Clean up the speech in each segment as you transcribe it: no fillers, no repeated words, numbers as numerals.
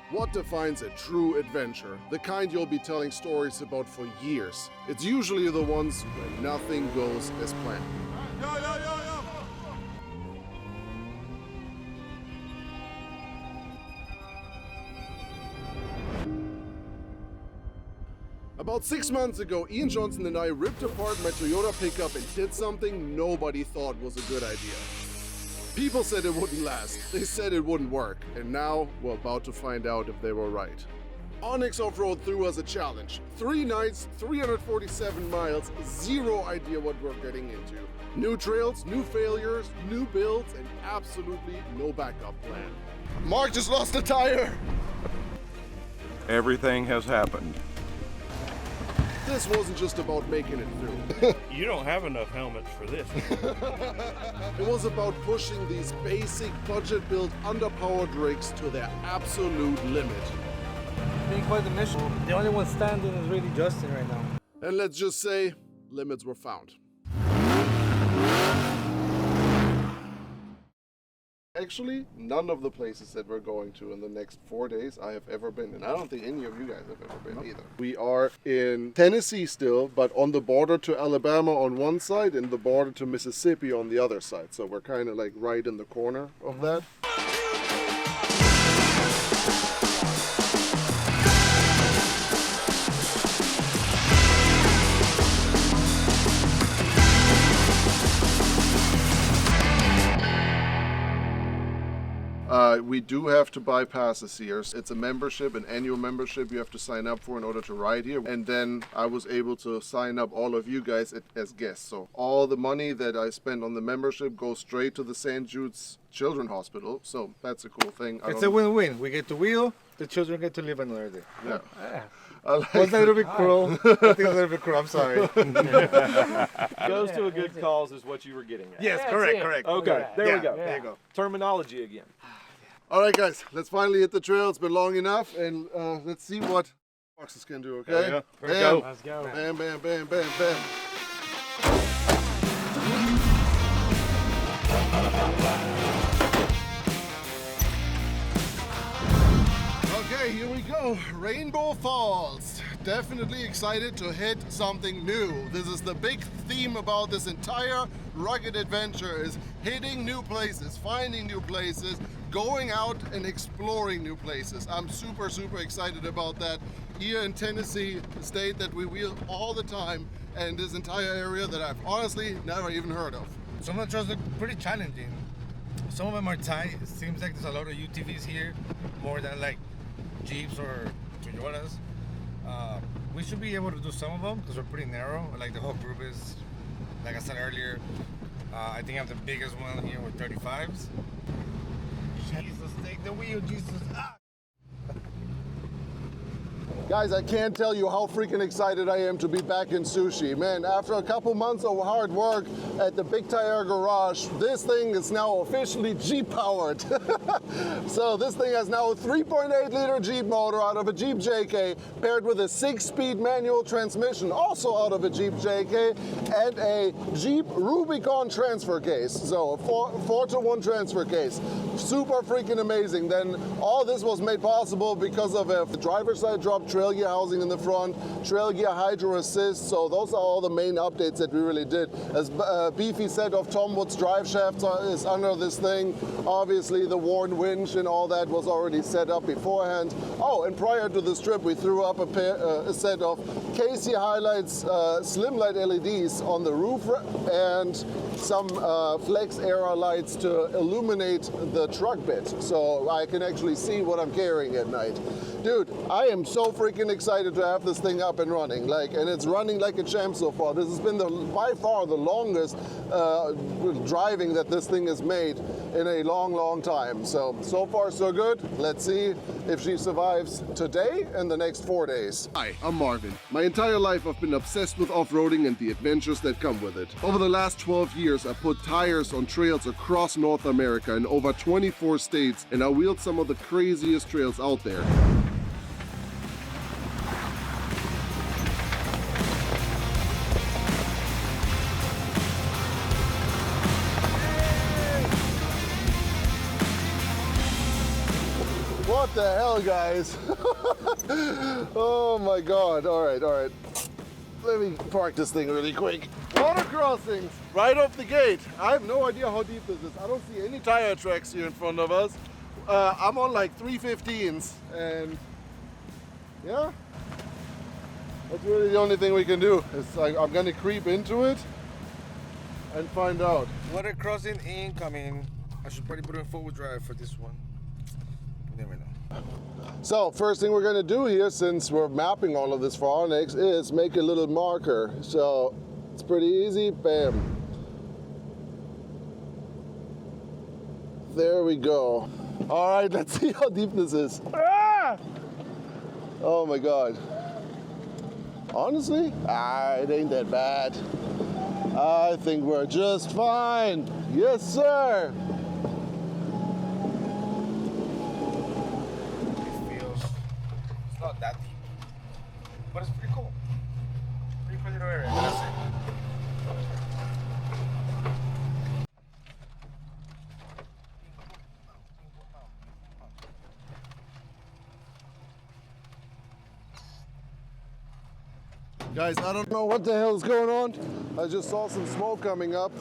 What defines a true adventure? The kind you'll be telling stories about for years. It's usually the ones where nothing goes as planned. About 6 months ago, Ian Johnson and I ripped apart my Toyota pickup and did something nobody thought was a good idea. People said it wouldn't last, they said it wouldn't work, and now we're about to find out if they were right. onXOffroad threw us a challenge. 3 nights, 347 miles, zero idea what we're getting into. New trails, new failures, new builds, and absolutely no backup plan. Mark just lost a tire! Everything has happened. This wasn't just about making it through. You don't have enough helmets for this. It was about pushing these basic budget-built underpowered rigs to their absolute limit. Being quite the mission. The only one standing is really Justin right now. And let's just say, limits were found. Actually, none of the places that we're going to in the next 4 days I have ever been in. I don't think any of you guys have ever been either. We are in Tennessee still, but on the border to Alabama on one side and the border to Mississippi on the other side. So we're kind of like right in the corner of that. We do have to buy passes here. It's a membership, an annual membership you have to sign up for in order to ride here. And then I was able to sign up all of you guys as guests. So all the money that I spend on the membership goes straight to the St. Jude's Children's Hospital. So that's a cool thing. It's a win-win. We get to wheel, the children get to live another day. Yeah. Was that a little bit cruel? I think it was a little bit cruel, I'm sorry. Goes to a good cause is what you were getting at. Yes, correct. Okay, there we go. There you go. Terminology again. All right, guys, let's finally hit the trail. It's been long enough, and let's see what boxes can do, okay? Yeah. Bam. Let's go. Bam, bam, bam, bam, bam. Okay, here we go. Rainbow Falls. Definitely excited to hit something new. This is the big theme about this entire rugged adventure, is hitting new places, finding new places, going out and exploring new places. I'm super excited about that. Here in Tennessee, the state that we wheel all the time, and this entire area that I've honestly never even heard of. Some of the trails look pretty challenging. Some of them are tight. It seems like there's a lot of UTVs here, more than like Jeeps or Toyotas. We should be able to do some of them because we're pretty narrow, like the whole group is. Like I said earlier, I think I have the biggest one here with 35s. Jesus, take the wheel, Jesus. Ah! Guys, I can't tell you how freaking excited I am to be back in Sushi. Man, after a couple months of hard work at the Big Tire Garage, this thing is now officially Jeep powered. So this thing has now a 3.8 liter Jeep motor out of a Jeep JK, paired with a 6-speed manual transmission, also out of a Jeep JK, and a Jeep Rubicon transfer case. So a 4-to-1 transfer case. Super freaking amazing. Then all this was made possible because of a driver's side drop trail gear housing in the front, trail gear hydro assist. So those are all the main updates that we really did. As beefy set of Tom Wood's drive shafts is under this thing. Obviously the worn winch and all that was already set up beforehand. Oh, and prior to this trip we threw up a set of Casey Highlights slim light LEDs on the roof and some flex era lights to illuminate the truck bed, so I can actually see what I'm carrying at night. Dude, I am so freaking excited to have this thing up and running, and it's running like a champ so far. This has been by far the longest driving that this thing has made in a long time. So far so good. Let's see if she survives today and the next 4 days. Hi, I'm Marvin. My entire life I've been obsessed with off-roading and the adventures that come with it. Over the last 12 years, I put tires on trails across North America in over 24 states, and I wheeled some of the craziest trails out there. What the hell, guys? Oh my God. All right. Let me park this thing really quick. Water crossings right off the gate. I have no idea how deep this is. I don't see any tire tracks here in front of us. I'm on like 315s, and yeah, that's really the only thing we can do. It's like I'm gonna creep into it and find out. Water crossing incoming. I should probably put in forward drive for this one. You never know. So first thing we're gonna do here, since we're mapping all of this for onX, is make a little marker. So it's pretty easy, bam. There we go. All right, let's see how deep this is. Ah! Oh my God. Honestly, it ain't that bad. I think we're just fine. Yes, sir. It's not that deep, but it's pretty cool. Pretty pretty little area. That's it. Guys, I don't know what the hell is going on. I just saw some smoke coming up.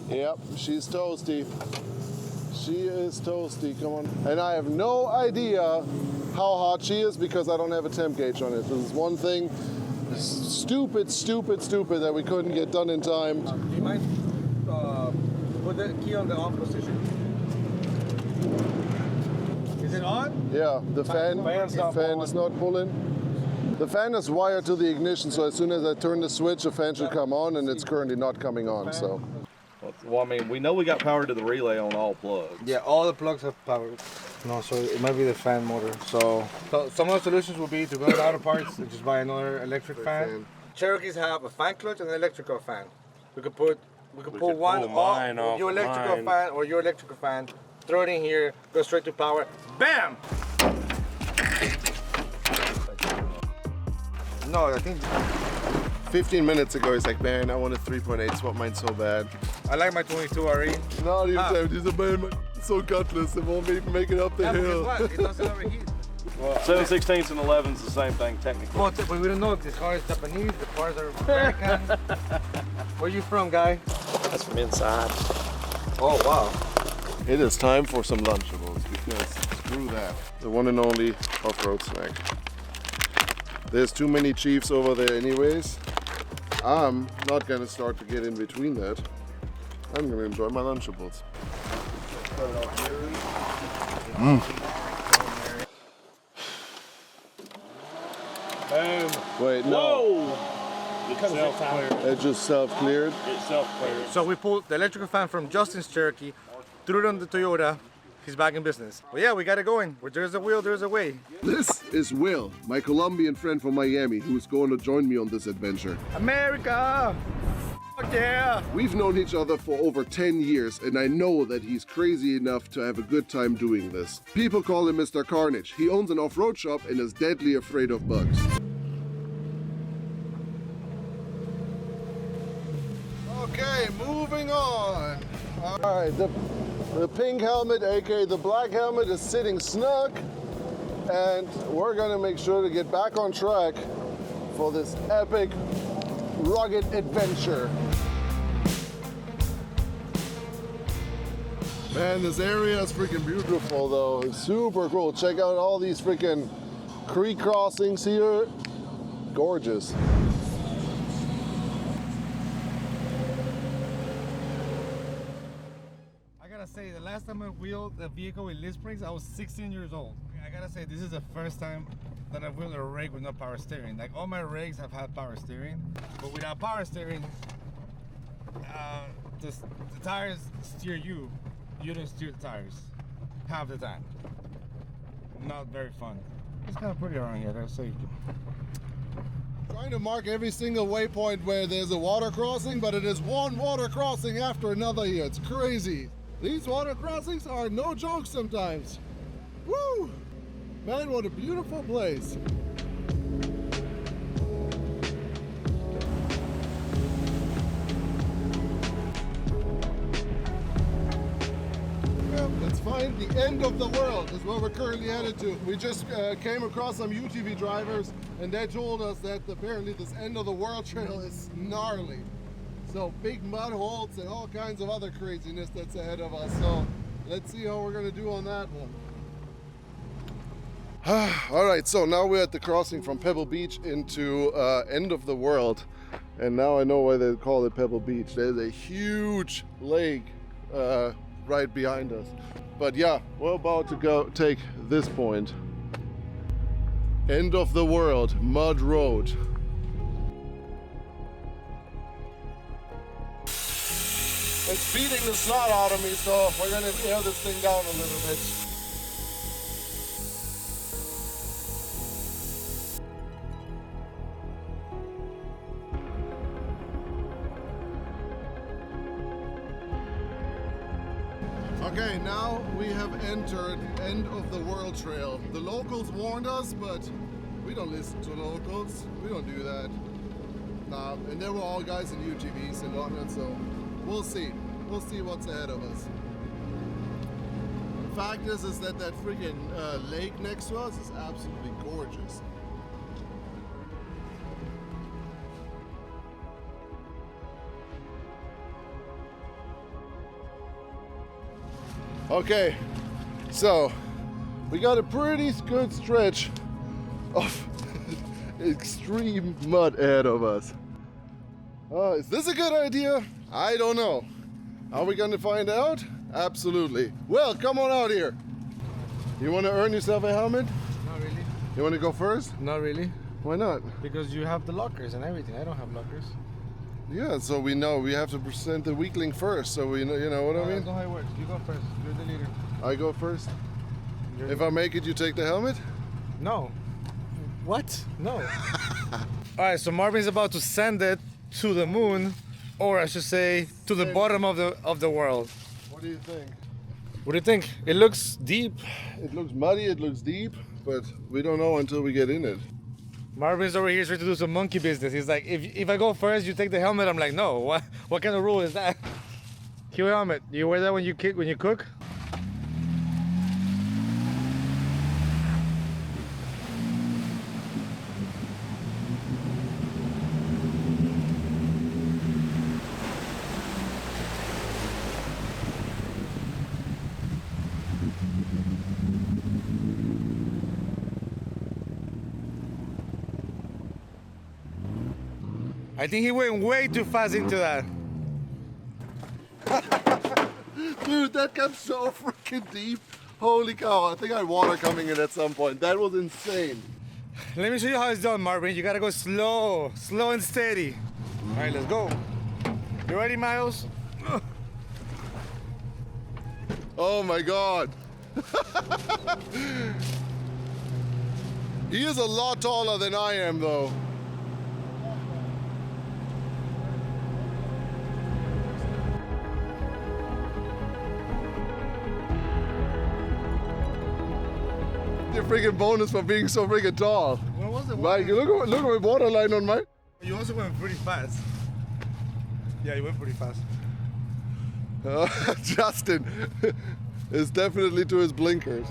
Yep, she's toasty. She is toasty, come on. And I have no idea how hot she is because I don't have a temp gauge on it. This is one thing stupid that we couldn't get done in time. Do you mind put the key on the on position? Is it on? Yeah, the fan is not pulling. The fan is wired to the ignition, so as soon as I turn the switch, the fan should come on, and it's currently not coming on, so. Well, I mean, we know we got power to the relay on all plugs. Yeah, all the plugs have power. No, so it might be the fan motor. So some of the solutions will be to build auto parts and just buy another electric fan. Cherokees have a fan clutch and an electrical fan. We could pull one off your electrical fan or your electrical fan, throw it in here, go straight to power. Bam! No, I think 15 minutes ago, he's like, man, I want a 3.8, swap mine so bad. I like my 22 RE. No, he's a man, so gutless, it won't even make it up the hill. Guess what? It doesn't overheat. Well, 7/16 and 11 is the same thing technically. Well, but we don't know if this car is Japanese, the cars are American. Where you from, guy? That's from inside. Oh, wow. It is time for some Lunchables, because screw that. The one and only off-road snack. There's too many Chiefs over there anyways. I'm not gonna start to get in between that. I'm gonna enjoy my Lunchables. Boom. Wait, no. Whoa! It's self-cleared. It just self-cleared. It's self-cleared. So we pulled the electrical fan from Justin's Cherokee, threw it on the Toyota. He's back in business. Well, yeah, we got it going. Where there's a will, there's a way. This is Will, my Colombian friend from Miami, who is going to join me on this adventure. America! Fuck yeah! We've known each other for over 10 years, and I know that he's crazy enough to have a good time doing this. People call him Mr. Carnage. He owns an off-road shop and is deadly afraid of bugs. Okay, moving on. All right, the pink helmet, aka the black helmet, is sitting snug, and we're gonna make sure to get back on track for this epic, rugged adventure. Man, this area is freaking beautiful though. It's super cool. Check out all these freaking creek crossings here. Gorgeous. Say the last time I wheeled a vehicle with lift springs, I was 16 years old. I gotta say, this is the first time that I've wheeled a rig with no power steering. Like all my rigs have had power steering, but without power steering, the tires steer you. You don't steer the tires half the time. Not very fun. It's kind of pretty around here, I gotta say. Trying to mark every single waypoint where there's a water crossing, but it is one water crossing after another here. It's crazy. These water crossings are no joke sometimes. Woo! Man, what a beautiful place. Well, let's find find the end of the world is where we're currently headed to. We just came across some UTV drivers and they told us that apparently this end of the world trail is gnarly. So big mud holes and all kinds of other craziness that's ahead of us. So let's see how we're gonna do on that one. All right, so now we're at the crossing from Pebble Beach into end of the world. And now I know why they call it Pebble Beach. There's a huge lake right behind us. But yeah, we're about to go take this point. End of the world, mud road. It's beating the snot out of me, so we're gonna tear this thing down a little bit. Okay, now we have entered end of the world trail. The locals warned us, but we don't listen to locals. We don't do that. Nah, and they were all guys in UTVs and whatnot, so we'll see. We'll see what's ahead of us. The fact is that freaking lake next to us is absolutely gorgeous. Okay, so we got a pretty good stretch of extreme mud ahead of us. Is this a good idea? I don't know. Are we gonna find out? Absolutely. Well, come on out here. You wanna earn yourself a helmet? Not really. You wanna go first? Not really. Why not? Because you have the lockers and everything. I don't have lockers. Yeah, so we know we have to present the weakling first, so we know, you know what I mean? That's not how it works. You go first. You're the leader. I go first. If I make it, you take the helmet? No. What? No. All right, so Marvin's about to send it to the moon, or I should say, to the bottom of the world. What do you think? What do you think? It looks deep. It looks muddy, it looks deep, but we don't know until we get in it. Marvin's over here trying to do some monkey business. He's like, if I go first, you take the helmet. I'm like, no. What kind of rule is that? Cue helmet. Do you wear that when you cook? I think he went way too fast into that. Dude, that got so freaking deep. Holy cow, I think I had water coming in at some point. That was insane. Let me show you how it's done, Marvin. You gotta go slow and steady. All right, let's go. You ready, Miles? Oh my God. He is a lot taller than I am though. Your freaking bonus for being so freaking tall. What was it? Mike, look at my waterline on mine. You also went pretty fast. Yeah, you went pretty fast. Justin is definitely to his blinkers.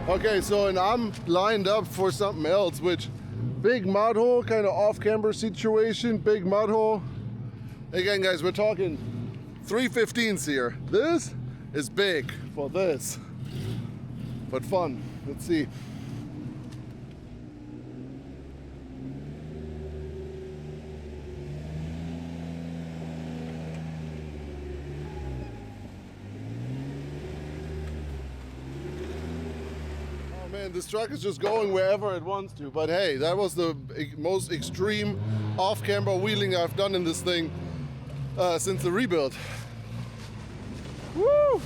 Okay, so and I'm lined up for something else, which big mud hole, kind of off-camber situation, big mud hole. Again, guys, we're talking 315s here. This is big for this, but fun. Let's see. Man, this truck is just going wherever it wants to, but hey, that was the most extreme off-camber wheeling I've done in this thing since the rebuild. Woo!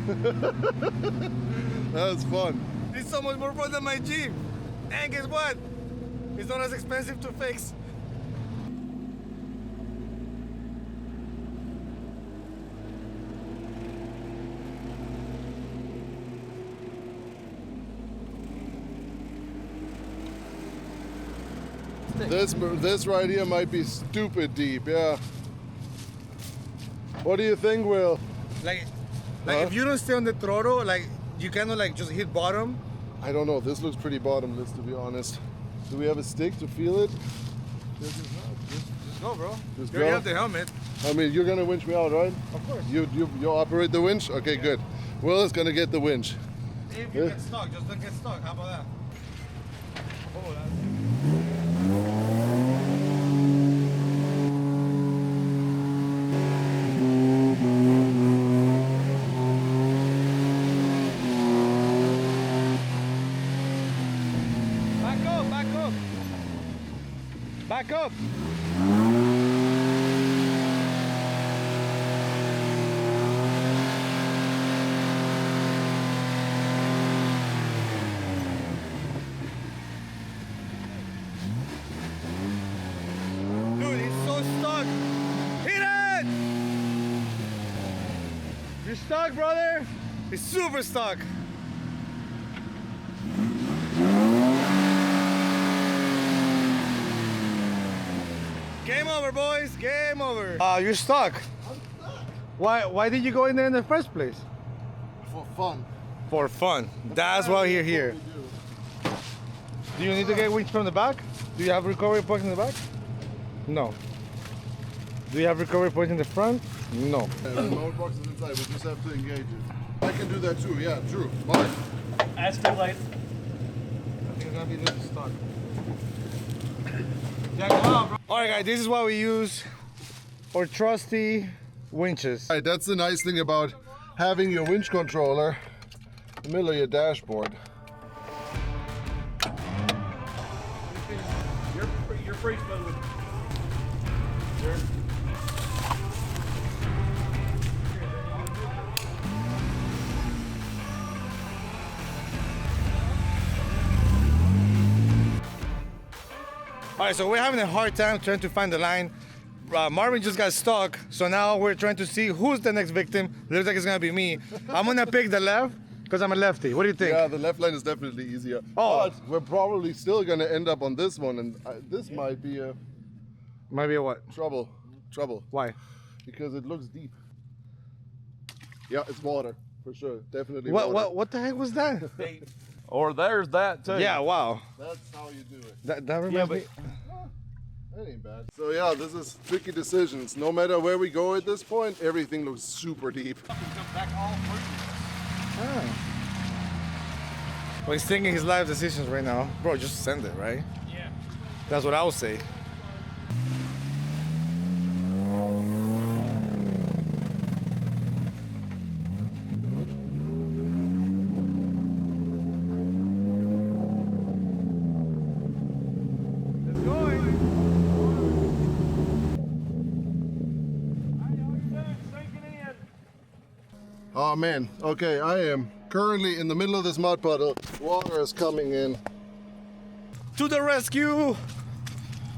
That was fun. It's so much more fun than my Jeep. And guess what? It's not as expensive to fix. This right here might be stupid deep, yeah. What do you think, Will? Like Huh? if you don't stay on the throttle, like you cannot like just hit bottom. I don't know. This looks pretty bottomless, to be honest. Do we have a stick to feel it? Just go, bro. Just You already go? have the helmet. I mean, you're gonna winch me out, right? Of course. You operate the winch? Okay, good. Will is gonna get the winch. If you Yeah. get stuck, just don't get stuck. How about that? Oh, that's... Back up, back up. Back up. Dude, he's so stuck. Hit it! You're stuck, brother. He's super stuck. Game over, boys. Game over. You're stuck. I'm stuck. Why did you go in there in the first place? For fun. For fun. That's why you're here. What we do. Do you need to get winch from the back? Do you have recovery point in the back? No. Do you have recovery point in the front? No. The remote box is inside. We just have to engage it. I can do that too. Yeah, true. Mark. That's too late. You're gonna be a little stuck. Yeah, come on, bro. All right, guys. This is what we use our trusty winches. All right, that's the nice thing about having your winch controller in the middle of your dashboard. You're free smooth. Sure. All right, so we're having a hard time trying to find the line. Marvin just got stuck, so now we're trying to see who's the next victim. Looks like it's gonna be me. I'm gonna pick the left because I'm a lefty. What do you think? Yeah, the left line is definitely easier. Oh. But we're probably still gonna end up on this one, and this might be a Might be a what? trouble. Why? Because it looks deep. Yeah, it's water for sure. Definitely water. What the heck was that? Or there's that too. Yeah, wow. That's how you do it. That reminds me. That ain't bad. So yeah, this is tricky decisions. No matter where we go at this point, everything looks super deep. Well, he's thinking his life decisions right now. Bro, just send it, right? Yeah. That's what I would say. Oh man, okay, I am currently in the middle of this mud puddle. Water is coming in. To the rescue!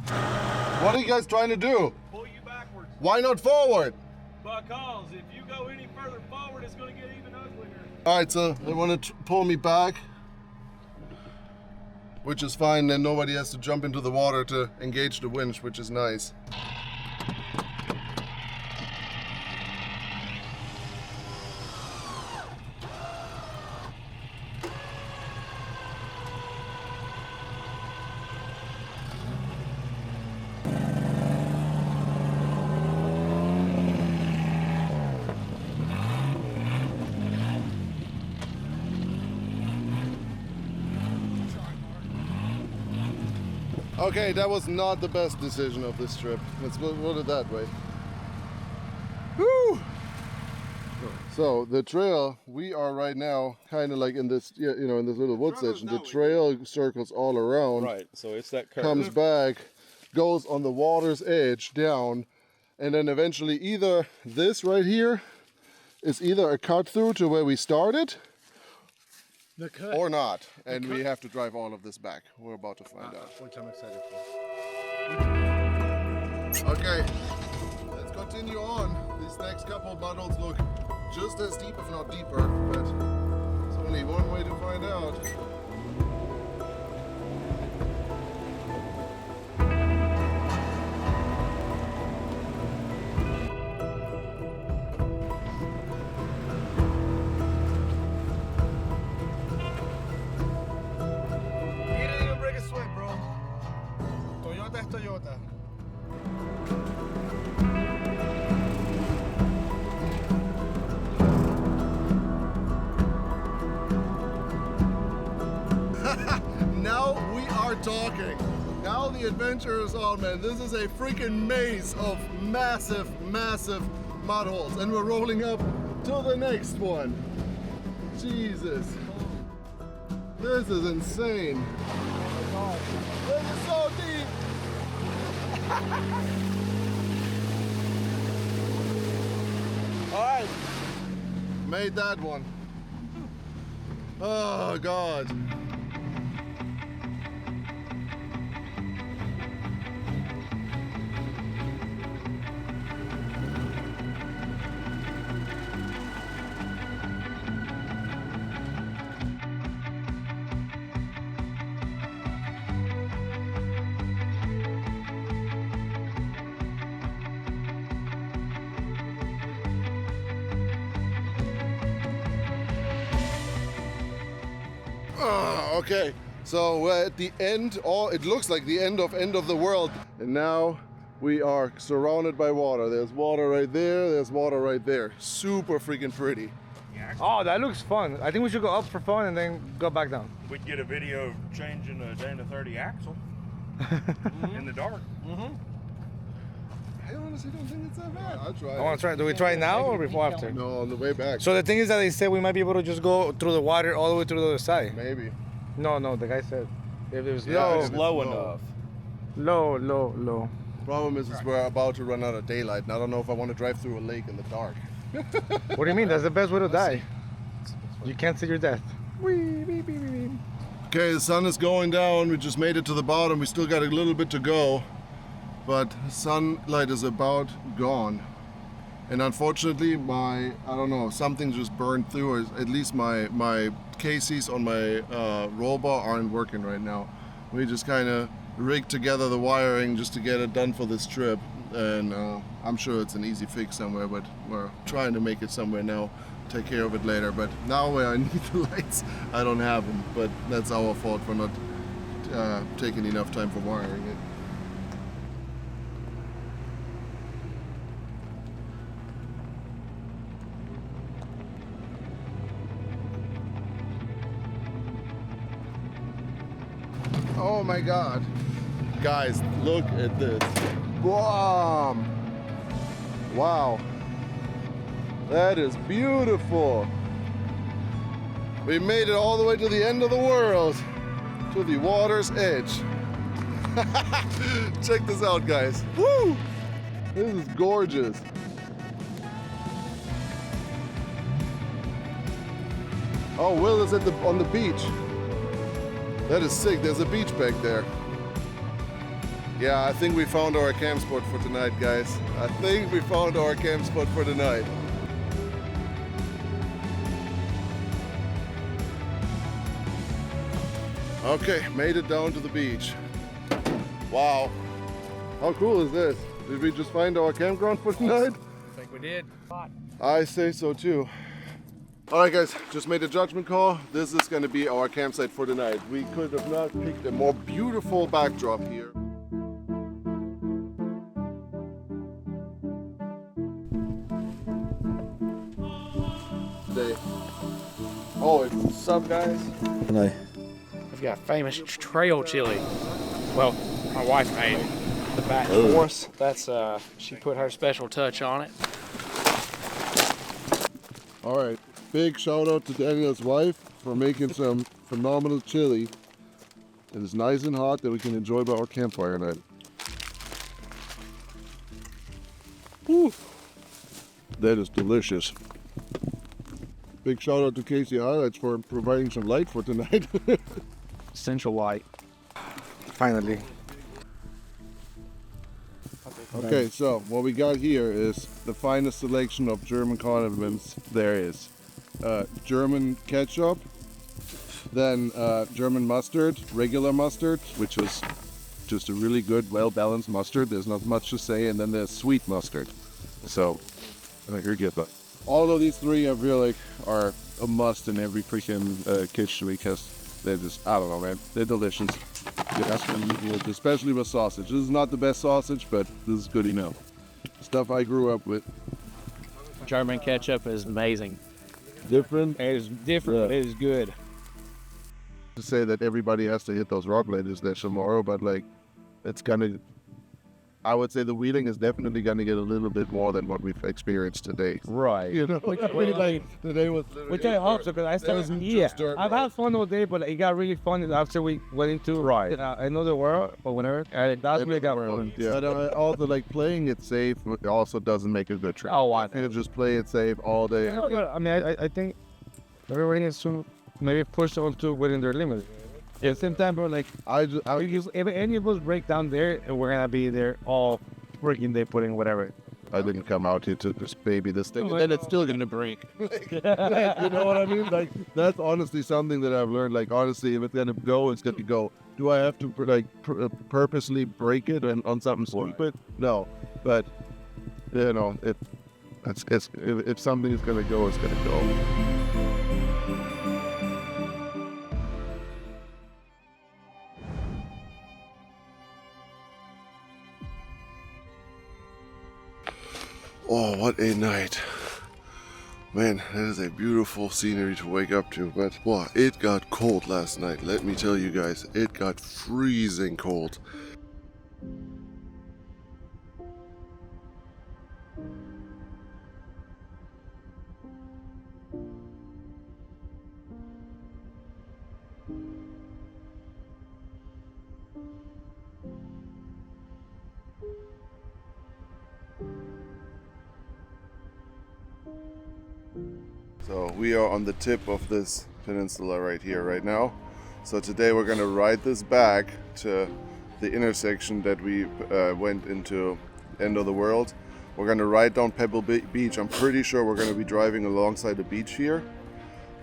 What are you guys trying to do? Pull you backwards. Why not forward? Because if you go any further forward, it's going to get even uglier. All right, so they want to pull me back, which is fine. Then nobody has to jump into the water to engage the winch, which is nice. Okay, that was not the best decision of this trip. Let's put it that way. Woo! So the trail, we are right now kind of like in this, in this little wood section. The trail circles all around, Right. So it's that curve. comes back, goes on the water's edge down, and then eventually either this right here is either a cut through to where we started The cut. or not. And we have to drive all of this back. We're about to find out. Which I'm excited for. Okay, let's continue on. These next couple of puddles look just as deep, if not deeper, but there's only one way to find out. He didn't even break a sweat, bro. Toyota is Toyota. Now we are talking. Now the adventure is on, man. This is a freaking maze of massive, massive mud holes. And we're rolling up to the next one. Jesus. This is insane. This is so deep. All right. Made that one. Oh, God. Okay, so we're at the end, or it looks like the end of the world. And now we are surrounded by water. There's water right there, there's water right there. Super freaking pretty. Oh, that looks fun. I think we should go up for fun and then go back down. We'd get a video of changing a Dana 30 axle in the dark. I honestly don't think it's that bad. I'll try I want to try. Do we try it now or before after? No, on the way back. So the thing is that they said we might be able to just go through the water all the way to the other side. Maybe. No, the guy said if it was Yeah, It's it's low low. enough. low. Problem is we're about to run out of daylight, and I don't know if I want to drive through a lake in the dark. What do you mean? That's the best way to die. You can't see your death. Okay, the sun is going down. We just made it to the bottom. We still got a little bit to go, but sunlight is about gone. And unfortunately, I don't know, something just burned through, or at least my cases on my roll bar aren't working right now. We just kind of rigged together the wiring just to get it done for this trip. And I'm sure it's an easy fix somewhere, but we're trying to make it somewhere now. Take care of it later. But now where I need the lights, I don't have them. But that's our fault for not taking enough time for wiring it. Oh my God. Guys, look at this. Wow. Wow. That is beautiful. We made it all the way to the end of the world, to the water's edge. Check this out, guys. Woo! This is gorgeous. Oh, Will is on the beach. That is sick. There's a beach back there. Yeah, I think we found our camp spot for tonight, guys. I think we found our camp spot for tonight. Okay, made it down to the beach. Wow. How cool is this? Did we just find our campground for tonight? I think we did. I say so too. All right, guys, just made a judgment call. This is gonna be our campsite for tonight. We could have not picked a more beautiful backdrop here. Oh, it's What's up, guys? No. We've got famous trail chili. Well, my wife made the batch for us. That's she put her special touch on it. all right. Big shout out to Daniel's wife for making some phenomenal chili. It is nice and hot that we can enjoy by our campfire night. Woo. That is delicious. Big shout out to Casey Highlights for providing some light for tonight. Central light. Finally. Okay, so what we got here is the finest selection of German condiments there is. German ketchup, then German mustard, regular mustard, which is just a really good, well-balanced mustard. There's not much to say, and then there's sweet mustard. So, here you go. All of these three I feel like are a must in every freaking kitchen because they're just, I don't know, man, they're delicious. Especially with sausage. This is not the best sausage, but this is good enough. Stuff I grew up with. German ketchup is amazing. Different. It is different. Yeah. It is good. To say that everybody has to hit those rock ledges there tomorrow, but like, it's gonna. I would say the wheeling is definitely gonna get a little bit more than what we've experienced today. Right. You know, today was. Which I hope so, because I started, I've had fun all day, but it got really fun after we went into another world or whatever. And that's really got fun. Yeah, but also like playing it safe also doesn't make a good track. Oh, I think just play it safe all day. I mean, I think everybody needs to maybe push on to within their limits. At the same time, bro, like, if any of us break down there, we're gonna be there all freaking day putting whatever. I didn't come out here to just baby this thing, and it's still gonna break. You know what I mean? Like, that's honestly something that I've learned. Like, honestly, if it's gonna go, it's gonna go. Do I have to purposely break it on something stupid? No, but you know, if something is gonna go, it's gonna go. Oh, what a night. Man, that is a beautiful scenery to wake up to, but boy, it got cold last night. Let me tell you guys, it got freezing cold. So we are on the tip of this peninsula right here, right now. So today we're gonna ride this back to the intersection that we went into, end of the world. We're gonna ride down Pebble Beach. I'm pretty sure we're gonna be driving alongside the beach here.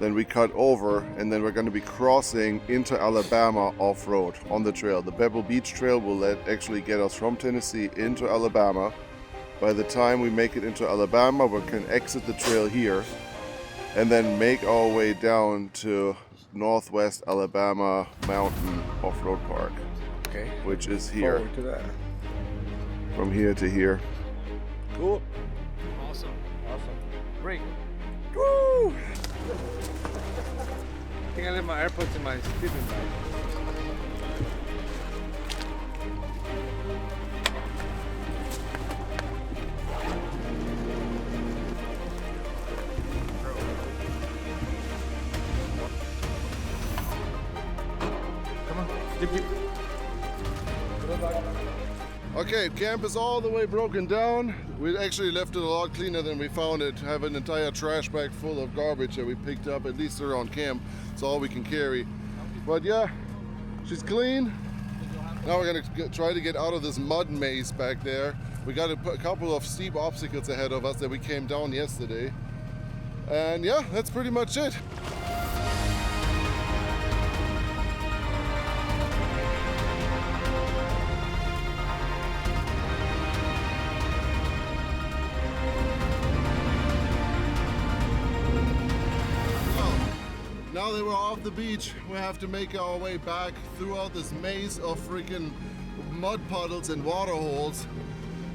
Then we cut over, and then we're gonna be crossing into Alabama off-road on the trail. The Pebble Beach Trail will actually get us from Tennessee into Alabama. By the time we make it into Alabama, we can exit the trail here and then make our way down to Northwest Alabama Mountain Off-Road Park, Okay. which is here. Forward to that. From here to here. Cool. Awesome. Break. Woo! I think I left my AirPods in my sleeping bag. Okay, camp is all the way broken down. We actually left it a lot cleaner than we found it. Have an entire trash bag full of garbage that we picked up, at least around camp. It's all we can carry. But yeah, she's clean. Now we're gonna try to get out of this mud maze back there. We got a couple of steep obstacles ahead of us that we came down yesterday. And yeah, that's pretty much it. Now that we're off the beach, we have to make our way back throughout this maze of freaking mud puddles and water holes.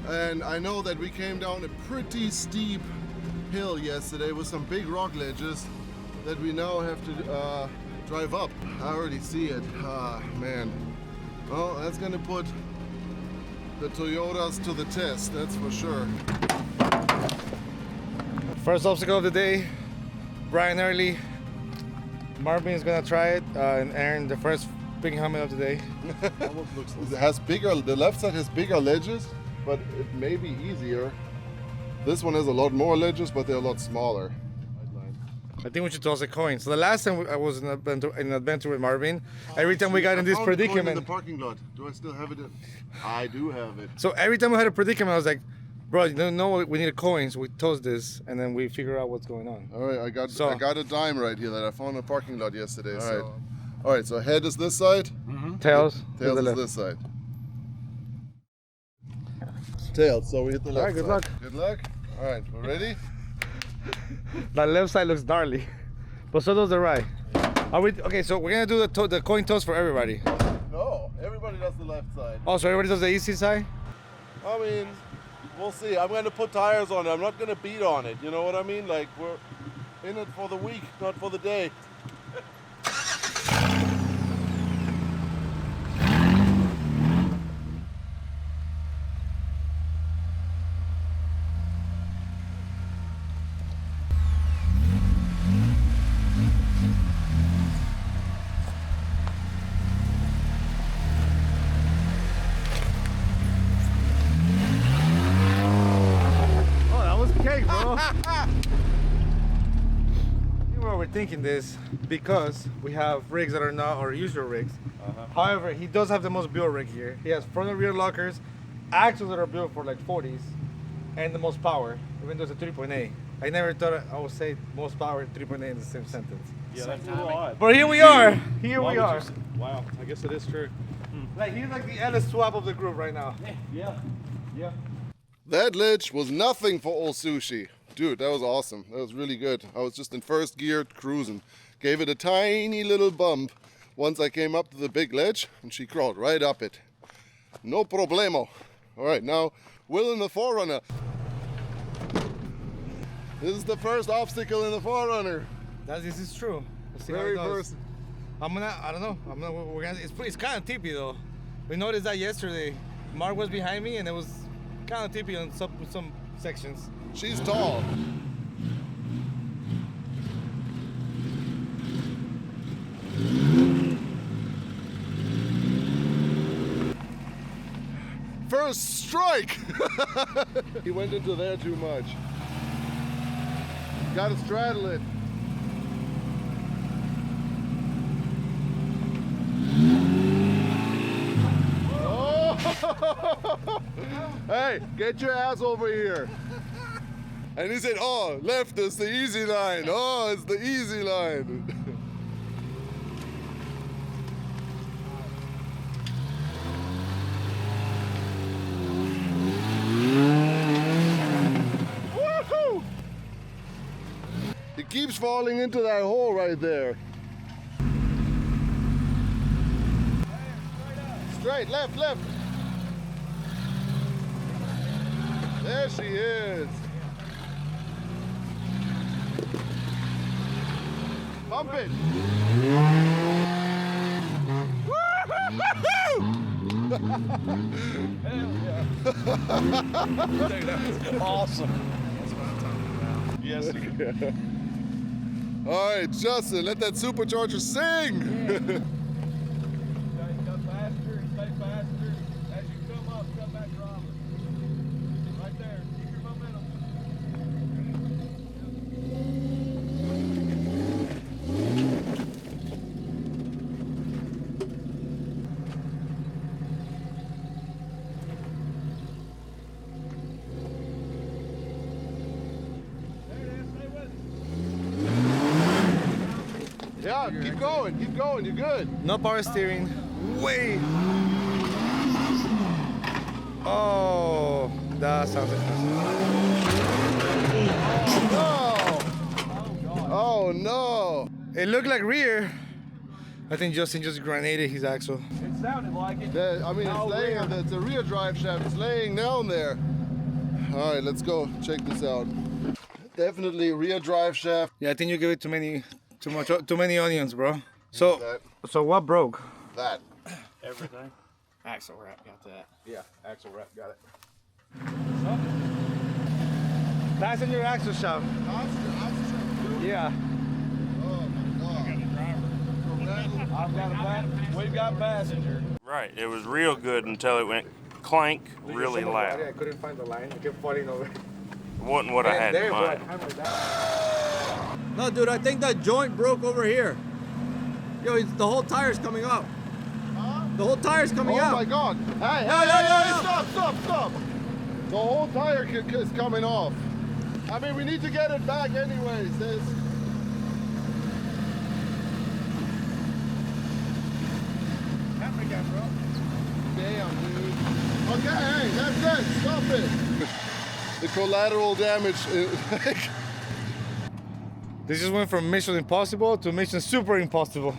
And I know that we came down a pretty steep hill yesterday with some big rock ledges that we now have to drive up. I already see it. Ah, man. Well, that's gonna put the Toyotas to the test, that's for sure. First obstacle of the day, bright and early. Marvin is gonna try it and earn the first big helmet of the day. It has bigger, the left side has bigger ledges, but it may be easier. This one has a lot more ledges, but they're a lot smaller. I think we should toss a coin. So the last time I was in an adventure with Marvin, every time we got in this I found the coin predicament. in the parking lot. Do I still have it? I do have it. So every time we had a predicament, I was like, bro, you don't know we need a coin, so we toss this, and then we figure out what's going on. All right, I got a dime right here that I found in a parking lot yesterday. All right, so head is this side. Tails. Tails is this side. Tails. So we hit the left. All right, good side. luck. Good luck. All right, we're ready. The left side looks gnarly, but so does the right. Are we okay? So we're gonna do the coin toss for everybody. No, everybody does the left side. Oh, so everybody does the easy side? I mean, we'll see. I'm going to put tires on it. I'm not going to beat on it. You know what I mean? Like, we're in it for the week, not for the day. We're thinking this because we have rigs that are not our usual rigs. However, he does have the most built rig here. He has front and rear lockers, axles that are built for like 40s, and the most power, even though it's a 3.8. I never thought I would say most power and 3.8 in the same sentence. Yeah, that's a little odd. But here we are. Here Why we would are. you say- Wow, I guess it is true. Like he's like the Ellis swap of the group right now. Yeah. That ledge was nothing for old Sushi. Dude, that was awesome. That was really good. I was just in first gear cruising. Gave it a tiny little bump once I came up to the big ledge, and she crawled right up it. No problemo. All right, now Will in the 4Runner. This is the first obstacle in the 4Runner. This is true. Let's see Very how it goes. first. I don't know. It's kind of tippy though. We noticed that yesterday. Mark was behind me and it was kind of tippy on some sections. She's tall. First strike! He went into there too much. Gotta straddle it. Oh! Hey, get your ass over here. And he said, oh, left is the easy line. Oh, it's the easy line. Woohoo! He keeps falling into that hole right there. Straight, left, left. There she is. Pump it. Dude, that was awesome. That's what I'm talking about. Yes, sir. All right, Justin, let that supercharger sing. Go faster and stay faster. As you come up, come back drop. Right there. Keep your momentum. There it is. Stay with it. Yeah, keep going, you're good. No power steering. Way. Oh, that sounds interesting. No! Oh no! It looked like rear. I think Justin just grenaded his axle. It sounded like it. I mean, it's laying on it's a rear drive shaft. It's laying down there. All right, let's go check this out. Definitely rear drive shaft. Yeah, I think you gave it too many onions, bro. So what broke? That. Everything. Axle wrap, got that. Yeah, axle wrap, got it. Passenger axle shaft. Yeah. Oh my God. I've got a passenger. We've got passenger. Right. It was real good until it went clank really I loud. couldn't find the line. I kept falling over. Wasn't what I had in mind. Hammered that. No, dude, I think that joint broke over here. Yo, the whole tire's coming up. The whole tire's coming Oh out. my God! Hey, No, hey, no, hey, no, hey, no. stop! The whole tire is coming off. I mean, we need to get it back anyways. Damn, dude. Okay, hey, that's it. Stop it. The collateral damage. This just went from Mission Impossible to Mission Super Impossible.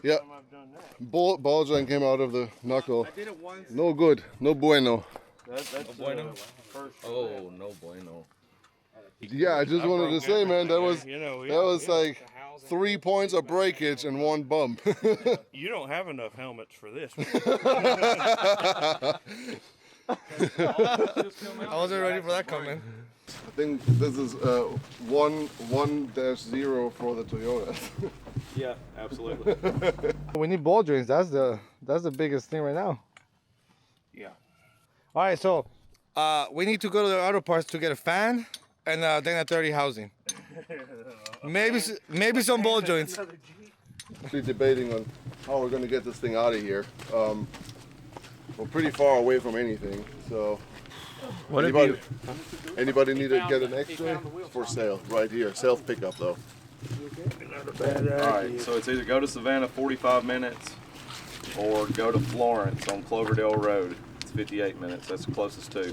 Yeah. Ball joint came out of the knuckle. No good. No bueno. That's bueno. Oh, no bueno. Yeah, I just wanted to say, man, that was like 3 points of breakage and 1 bump. You don't have enough helmets for this. I wasn't ready for that comment. I think this is 1-0 for the Toyota. Yeah, absolutely. We need ball joints. That's the biggest thing right now. Yeah. All right, so we need to go to the auto parts to get a fan and then a 30 housing. Maybe some ball joints. We're debating on how we're going to get this thing out of here. We're pretty far away from anything, so. Anybody need to get an extra? For sale, right here. Self pickup though. Alright, so it's either go to Savannah 45 minutes or go to Florence on Cloverdale Road. It's 58 minutes. That's the closest to.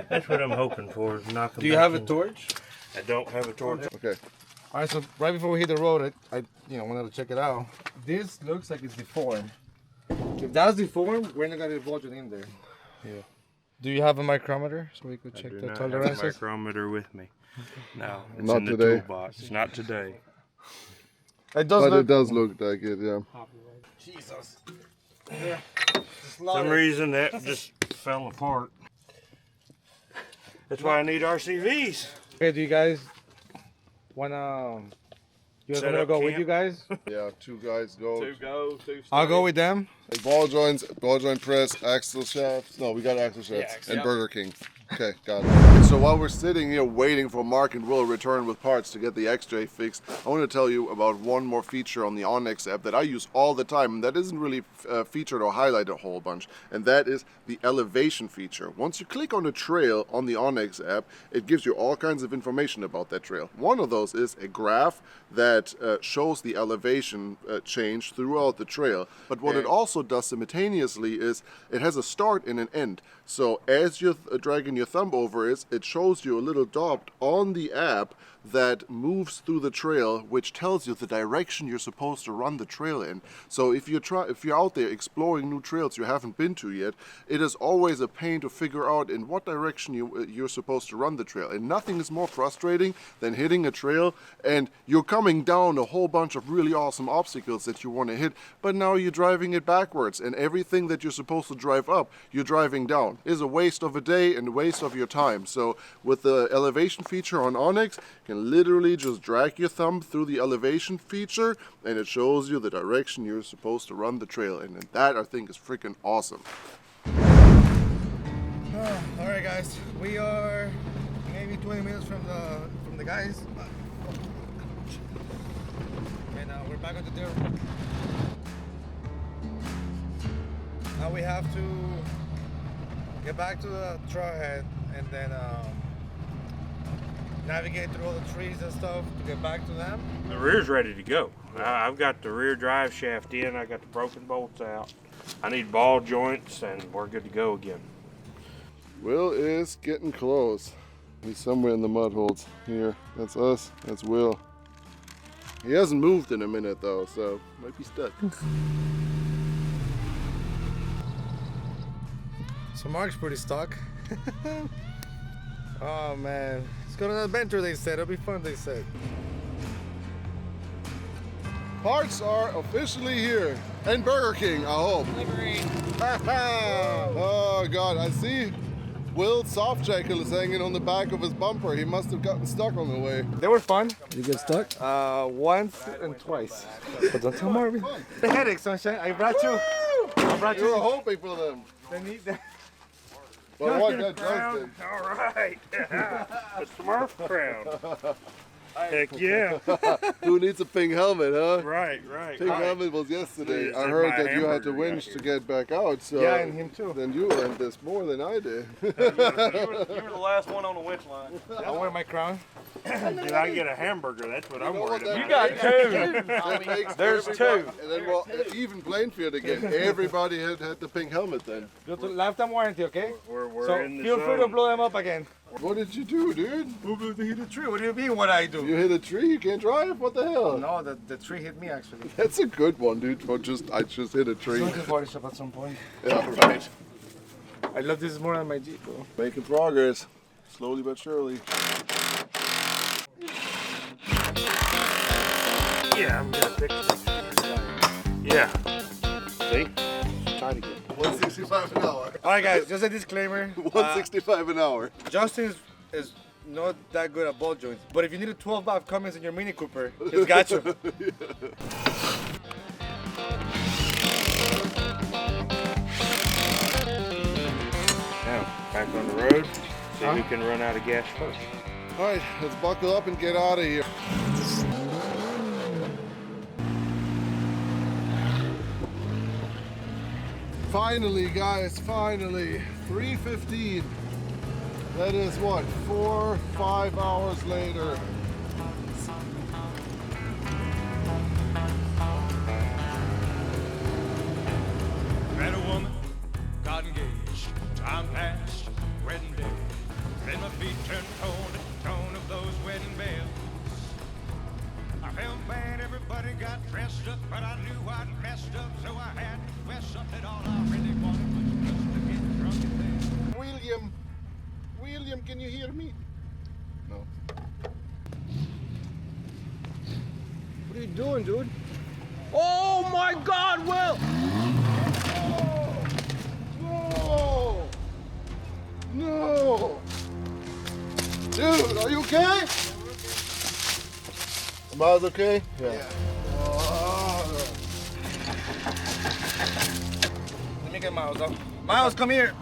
That's what I'm hoping for. Knock 'em Do you back have a in. torch? I don't have a torch. Okay. All right, so right before we hit the road, I wanted to check it out. This looks like it's deformed. If that's deformed, we're not gonna get a ball joint in there. Yeah. Do you have a micrometer so we could check the I have a tolerances? micrometer with me. No, it's Not in the today. toolbox. Not today. It does But look. it does look like it, yeah. Jesus. For some reason that just fell apart. That's why I need RCVs. Okay, do you guys wanna? You guys Set want to up go with camp? you guys? Yeah, 2 guys go. 2 go, 2 stay. I'll go with them. Like ball joints, ball joint press, axle shafts. No, we got axle shafts and Burger King. Okay, got it. So while we're sitting here waiting for Mark and Will return with parts to get the XJ fixed, I want to tell you about one more feature on the onX app that I use all the time and that isn't really featured or highlighted a whole bunch, and that is the elevation feature. Once you click on a trail on the onX app, it gives you all kinds of information about that trail. One of those is a graph that shows the elevation change throughout the trail, but what it also does simultaneously is it has a start and an end. So as you're dragging your thumb over it, it shows you a little dot on the app that moves through the trail, which tells you the direction you're supposed to run the trail in. So if you're out there exploring new trails you haven't been to yet, it is always a pain to figure out in what direction you're supposed to run the trail. And nothing is more frustrating than hitting a trail and you're coming down a whole bunch of really awesome obstacles that you want to hit, but now you're driving it backwards and everything that you're supposed to drive up, you're driving down. Is a waste of a day and a waste of your time. So with the elevation feature on onX, you can literally just drag your thumb through the elevation feature and it shows you the direction you're supposed to run the trail in, and that I think is freaking awesome. All right, guys, we are maybe 20 minutes from the guys, and we're back on the dirt. Now we have to get back to the trailhead and then navigate through all the trees and stuff to get back to them. The rear's ready to go. I've got the rear drive shaft in. I got the broken bolts out. I need ball joints, and we're good to go again. Will is getting close. He's somewhere in the mud holes. Here, that's us, that's Will. He hasn't moved in a minute though, so might be stuck. So Mark's pretty stuck. Oh man, let's go on an adventure, they said. It'll be fun, they said. Parts are officially here. And Burger King, I hope. Oh God, I see Will's soft jacket is hanging on the back of his bumper. He must have gotten stuck on the way. They were fun. You get stuck? Once and twice. But don't tell Marvin. The headache, sunshine. I brought you. You were hoping for them. They need that. Well, what that Crown. Justin. All right. The Smurf crown. Heck yeah. Who needs a pink helmet, huh? Right. Pink helmet was yesterday. It's I in heard my that you had to hamburger winch right to here. get back out, so Yeah, and him too. then you earned this more than I did. You were the last one on the winch line. I wear my crown. Did I get a hamburger? That's what I'm know what worried that about. You got two. That makes There's everybody- two. And then well, even playing field again. Everybody had the pink helmet then. Lifetime warranty, okay? We're So in the feel free to zone. blow them up again. What did you do, dude? Who blew the hit a tree? What do you mean what I do? You hit a tree? You can't drive? What the hell? No, the tree hit me actually. That's a good one, dude. I just hit a tree. Going to body shop at some point. Yeah, right. I love this more than my Jeep, bro. Making progress, slowly but surely. Yeah, I'm gonna fix it. Yeah. See? Try to get. 165 an hour. All right, guys, just a disclaimer. 165 an hour. Justin is not that good at ball joints, but if you need a 12-valve Cummins in your Mini Cooper, he's got you. Now, back on the road. See who can run out of gas first. All right, let's buckle up and get out of here. Finally, guys, finally. 3:15. That is what, 4-5 hours later. Met a woman, got engaged, time passed, wedding day. Then my feet turned cold at the tone of those wedding bells. I felt bad, everybody got dressed up, but I knew I'd messed up, so I had to fess up that all I really wanted was just to get drunk and dance. William, can you hear me? No. What are you doing, dude? Oh my God, Will! No! No! Dude, are you okay? Miles okay? Yeah. Let me get Miles up. Miles, come here.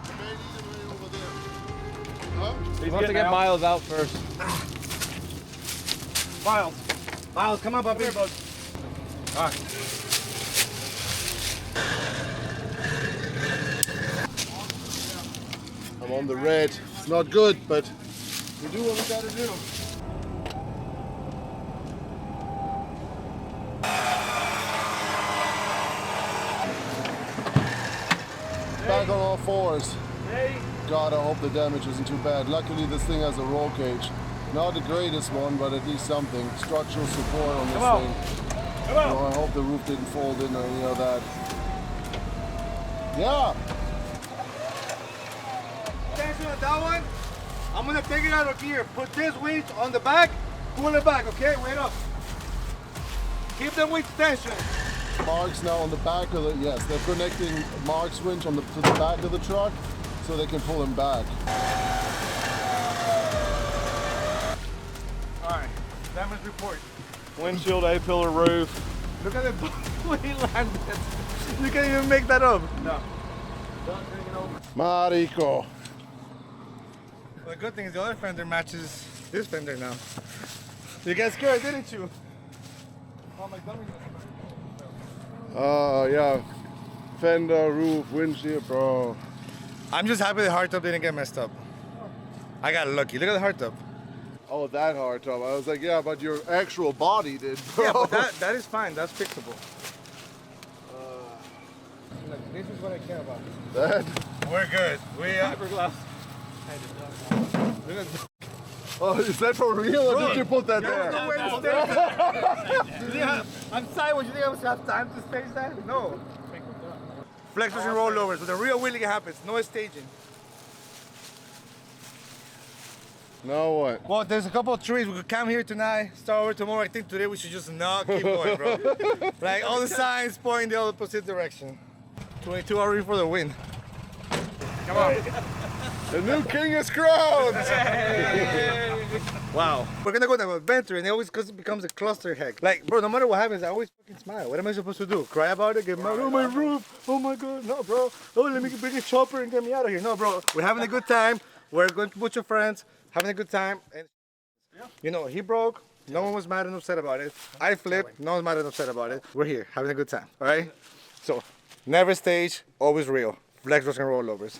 He's going to get Miles out first. Miles, come on, puppy. All right. I'm on the red. It's not good, but we do what we gotta do. Back on all fours. God, I hope the damage isn't too bad. Luckily, this thing has a roll cage. Not the greatest one, but at least something. Structural support on this thing. So I hope the roof didn't fold in or any of that. Yeah. Attention on that one. I'm gonna take it out of gear. Put this winch on the back, pull it back, okay? Wait up. Keep the winch tension. Mark's now on the back of the, yes, they're connecting Mark's winch to the back of the truck so they can pull him back. All right, damage report. Windshield, A-pillar roof. Look at the way he landed. You can't even make that up. No. Marico. Well, the good thing is the other fender matches this fender now. You got scared, didn't you? Oh, my dummy. Oh, yeah. Fender, roof, windshield, bro. I'm just happy the hardtop didn't get messed up. I got lucky. Look at the hardtop. Oh, that hard top. I was like, yeah, but your actual body did, bro. Yeah, but that is fine. That's fixable. Look, this is what I care about. That? We're good. We are. Oh, is that for real or did you put that there? Yeah, I'm sideways. You think I have time to stage that? No. Flexors and rollovers. So the real wheeling happens. No staging. Now what? Well, there's a couple of trees. We could come here tonight, start over tomorrow. I think today we should just not keep going, bro. Like all the signs point the opposite direction. 22 already for the win. Come on. The new king is crowned! Wow. We're gonna go on an adventure and it always becomes a cluster heck. Like, bro, no matter what happens, I always fucking smile. What am I supposed to do? Cry about it? Get mad? Oh, my roof. Oh my God. No, bro. Oh, let me bring a chopper and get me out of here. No, bro. We're having a good time. We're going to Butcher Friends, having a good time. And, you know, he broke. No one was mad and upset about it. I flipped. No one was mad and upset about it. We're here, having a good time. All right? So, never stage, always real. Flex, Rocks, and Rollovers.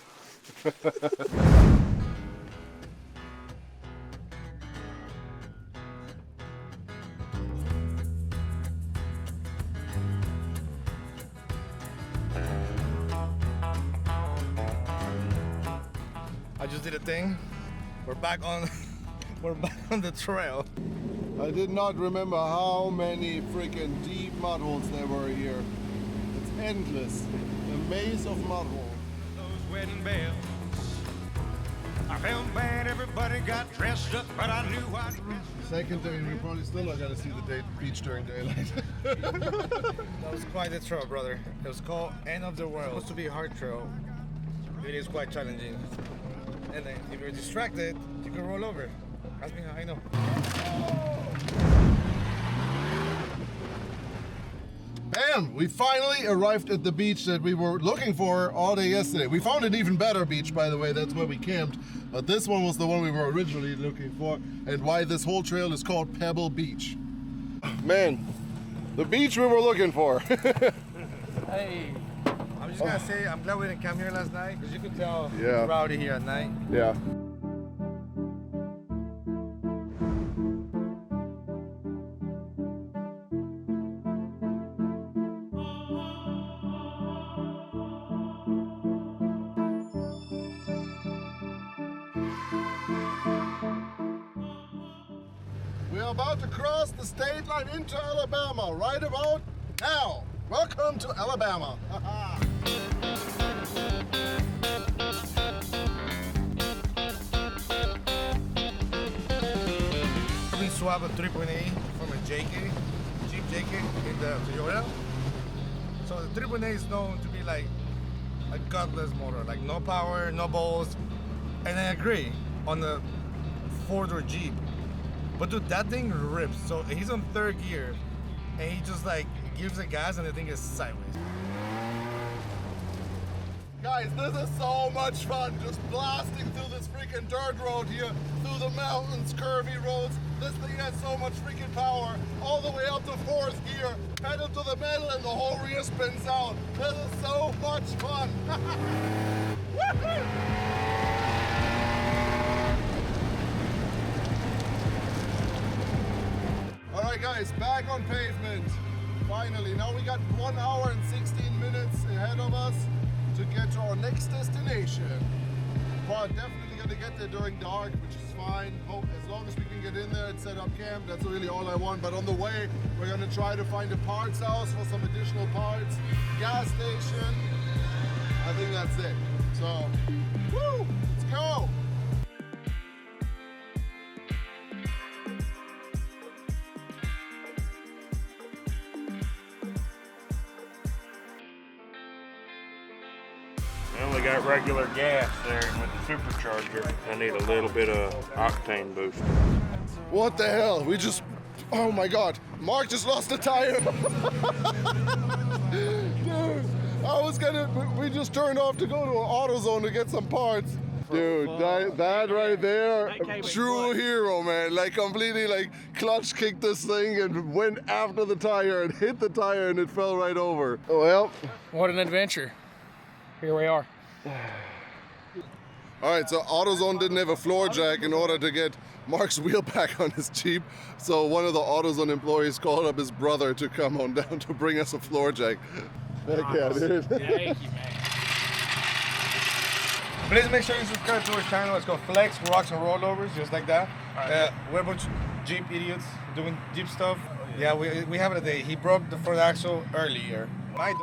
I just did a thing. We're back on the trail. I did not remember how many freaking deep mud holes there were here. It's endless. A maze of mud holes. Those wedding bells. I felt bad, everybody got dressed up, but I knew I'd Second day, we're probably still not gonna see the beach during daylight. That was quite a trail, brother. It was called End of the World. It's supposed to be a hard trail. It is quite challenging. And then if you're distracted, you can roll over. Ask me how I know. Bam! We finally arrived at the beach that we were looking for all day yesterday. We found an even better beach, by the way. That's where we camped. But this one was the one we were originally looking for, and why this whole trail is called Pebble Beach. Man, the beach we were looking for. Hey. I'm just gonna say, I'm glad we didn't come here last night, because you could tell Yeah. it's rowdy here at night. Yeah. We're about to cross the state line into Alabama right about now. Welcome to Alabama. We swapped a 3.8 from a JK, Jeep JK in the Toyota. So the 3.8 is known to be like a godless motor, like no power, no balls. And I agree on the 4-door Jeep. But dude, that thing rips. So he's on third gear and he just like gives the gas and the thing is sideways. Guys, this is so much fun, just blasting through this freaking dirt road here, through the mountains, curvy roads. This thing has so much freaking power, all the way up to 4th gear, pedal to the metal and the whole rear spins out. This is so much fun. Woohoo! All right, guys, back on pavement. Finally, now we got 1 hour and 16 minutes ahead of us to get to our next destination. We're definitely gonna get there during dark, which is fine. As long as we can get in there and set up camp, that's really all I want. But on the way, we're gonna try to find a parts house for some additional parts, gas station. I think that's it. So, woo, let's go. I only got regular gas there with the supercharger. I need a little bit of octane boost. What the hell? We just, oh my God. Mark just lost a tire. Dude, we just turned off to go to an AutoZone to get some parts. Dude, that right there, true hero, man. Like completely like clutch kicked this thing and went after the tire and hit the tire and it fell right over. Well. What an adventure. Here we are. All right, so AutoZone didn't have a floor jack in order to get Mark's wheel back on his Jeep. So one of the AutoZone employees called up his brother to come on down to bring us a floor jack. Heck yeah, dude. Thank you, man. Please make sure you subscribe to our channel. It's called Flex, Rocks, and Rollovers, just like that. We're a bunch of Jeep idiots doing Jeep stuff. Yeah, we have it today. He broke the front axle earlier. My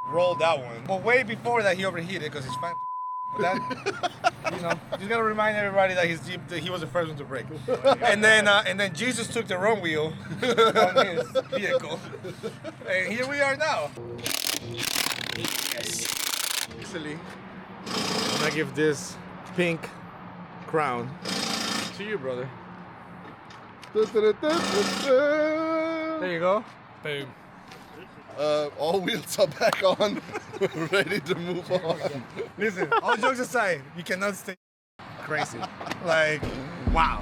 rolled that one. But way before that, he overheated because his fan. But that, you know, just gotta remind everybody that his Jeep, that he was the first one to break. And then Jesus took the wrong wheel on his vehicle. And here we are now. Yes. Easily. gonna give this pink crown to you, brother. There you go. Boom. All wheels are back on. We're ready to move on. Listen, all jokes aside, you cannot stay crazy. Like, wow.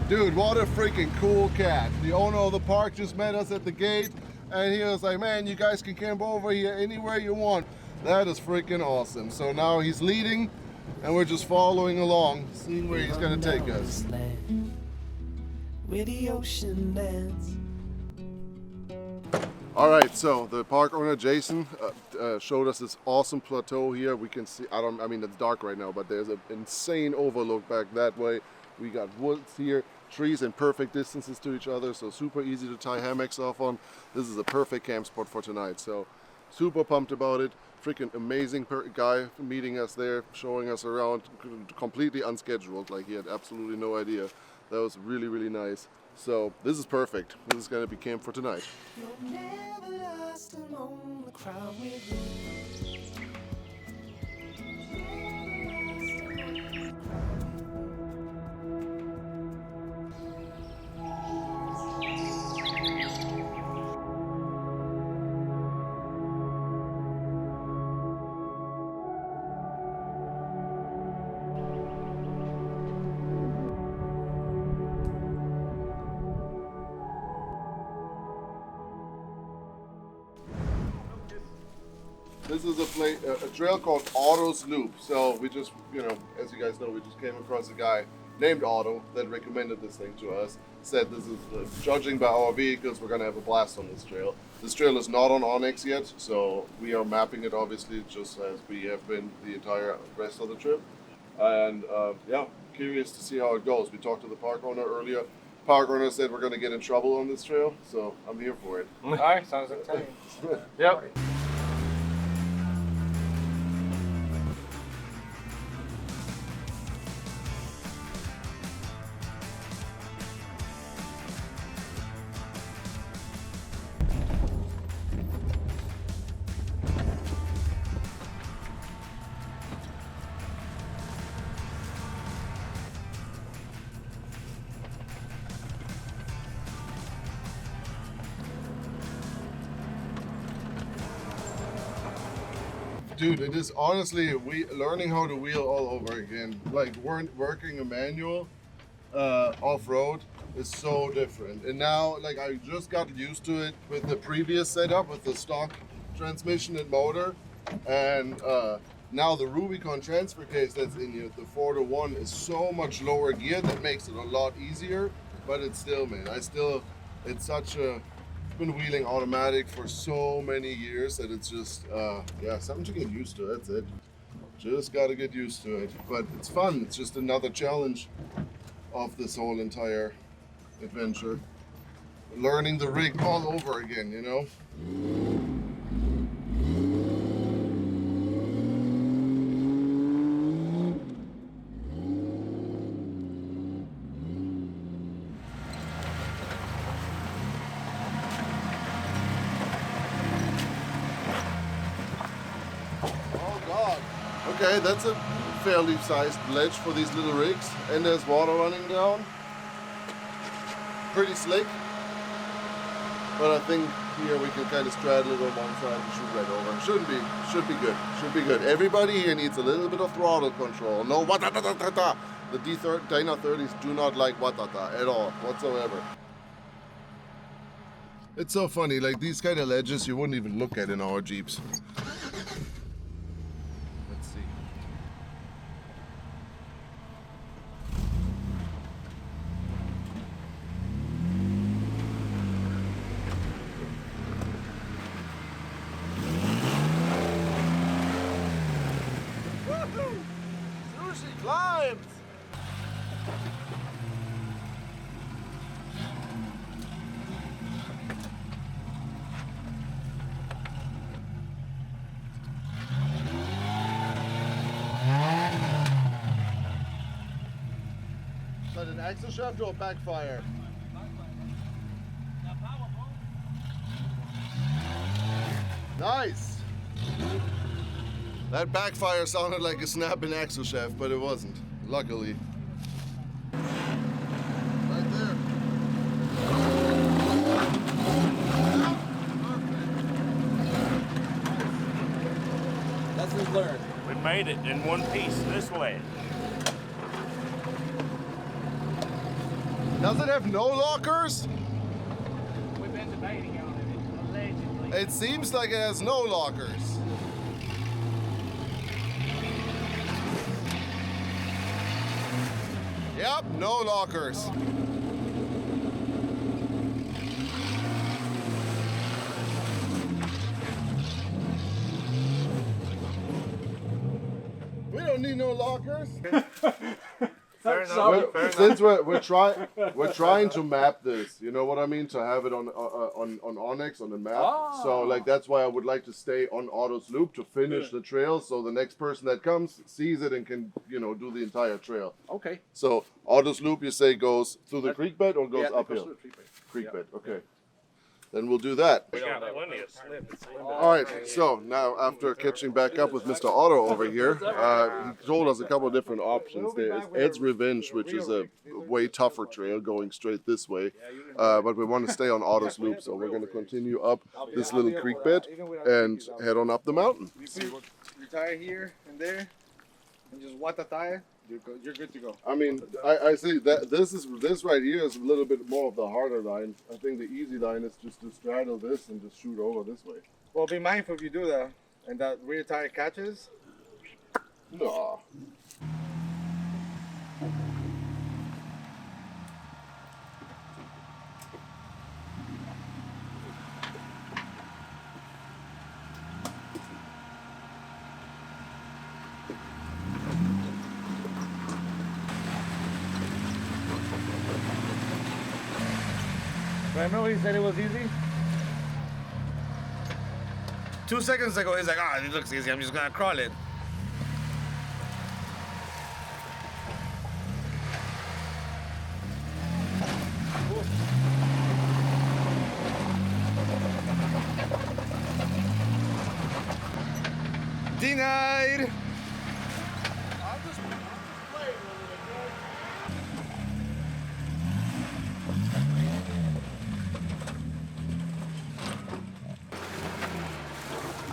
Dude, what a freaking cool cat. The owner of the park just met us at the gate and he was like, man, you guys can camp over here anywhere you want. That is freaking awesome. So now he's leading and we're just following along, seeing where he's gonna take us. Where the ocean ends. All right, so the park owner Jason showed us this awesome plateau here. We can see, I mean it's dark right now, but there's an insane overlook back that way. We got woods here, trees in perfect distances to each other, so super easy to tie hammocks off on. This is a perfect camp spot for tonight, so super pumped about it. Freaking amazing guy meeting us there, showing us around, completely unscheduled, like he had absolutely no idea. That was really, really nice. So this is perfect. This is gonna be camp for tonight. You'll never last alone, the crowd with you. This is a trail called Otto's Loop. So we just, as you guys know, we just came across a guy named Otto that recommended this thing to us. Said this is, judging by our vehicles, we're gonna have a blast on this trail. This trail is not on onX yet, so we are mapping it obviously just as we have been the entire rest of the trip. And yeah, curious to see how it goes. We talked to the park owner earlier. Park owner said we're gonna get in trouble on this trail, so I'm here for it. All right, sounds exciting. Yep. Dude, it is honestly learning how to wheel all over again. Like working a manual off-road is so different. And now, like, I just got used to it with the previous setup with the stock transmission and motor. And now the Rubicon transfer case that's in here, the 4-to-1, is so much lower gear that makes it a lot easier. But it's still, man, it's such a, been wheeling automatic for so many years that it's just, yeah, something to get used to. That's it. Just got to get used to it. But it's fun. It's just another challenge of this whole entire adventure. Learning the rig all over again, you know? Okay, that's a fairly sized ledge for these little rigs, and there's water running down. Pretty slick, but I think here we can kind of straddle it on one side and shoot right over. Should be good. Should be good. Everybody here needs a little bit of throttle control. No watata. The Dyna 30s do not like watata at all, whatsoever. It's so funny, like these kind of ledges you wouldn't even look at in our Jeeps. Sushi climbs! Is that an axle shaft or a backfire? Nice! That backfire sounded like a snap in axle shaft, but it wasn't, luckily. Right there. Lessons learned. We made it in one piece this way. Does it have no lockers? We've been debating on it, allegedly. It seems like it has no lockers. Yep, no lockers. We don't need no lockers. Fair enough. Fair enough. Since we're trying to map this, you know what I mean, to have it on onX on the map. So like that's why I would like to stay on Auto's loop to finish the trail, so the next person that comes sees it and can do the entire trail. Okay. So Auto's loop, you say, goes through the creek bed or goes uphill? Creek bed. Okay. Then we'll do that. We got plenty of slip. All right, so now after catching back up with Mr. Otto over here, he told us a couple of different options. There's Ed's Revenge, which is a way tougher trail going straight this way, but we want to stay on Otto's loop, so we're going to continue up this little creek bed and head on up the mountain. You put your tire here and there, and just wet the tire. You're good to go. I mean, I see that this right here is a little bit more of the harder line. I think the easy line is just to straddle this and just shoot over this way. Well, be mindful if you do that, and that rear tire catches. No. Remember when he said it was easy? 2 seconds ago, he's like, it looks easy, I'm just gonna crawl it. Denied!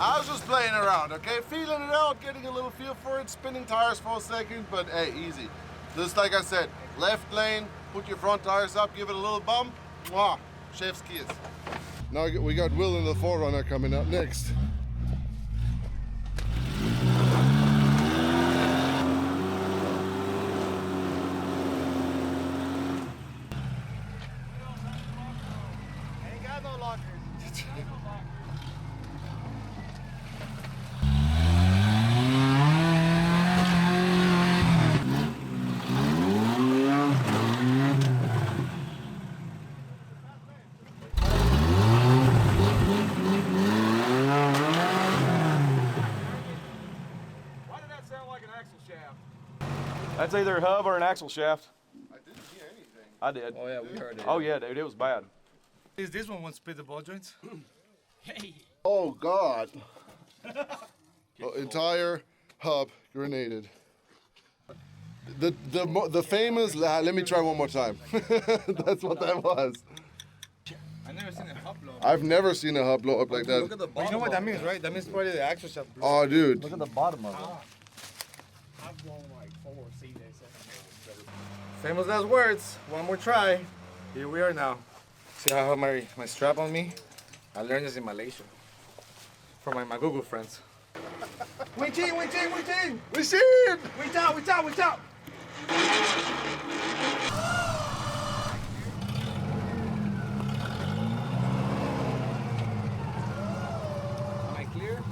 I was just playing around, okay? Feeling it out, getting a little feel for it, spinning tires for a second, but hey, easy. Just like I said, left lane, put your front tires up, give it a little bump, mwah, chef's kiss. Now we got Will in the 4Runner coming up next. Ain't got no lockers. That's either a hub or an axle shaft. I didn't hear anything. I did. Oh yeah, we heard it. Oh yeah, dude, it was bad. Is this one won't split the ball joints? Oh God. Entire hub grenaded. The famous, let me try one more time. That's what that was. I've never seen a hub blow. I've never seen a hub blow up like that. But you know what that means, right? That means probably the axle shaft. Oh, dude. Look at the bottom of it. I've blown like 4 CJ Famous last words. One more try. Here we are now. See how I have my strap on me? I learned this in Malaysia. From my Google friends. Winching, winching, winching! Machine! Winch out, winch out, winch out! Am I clear?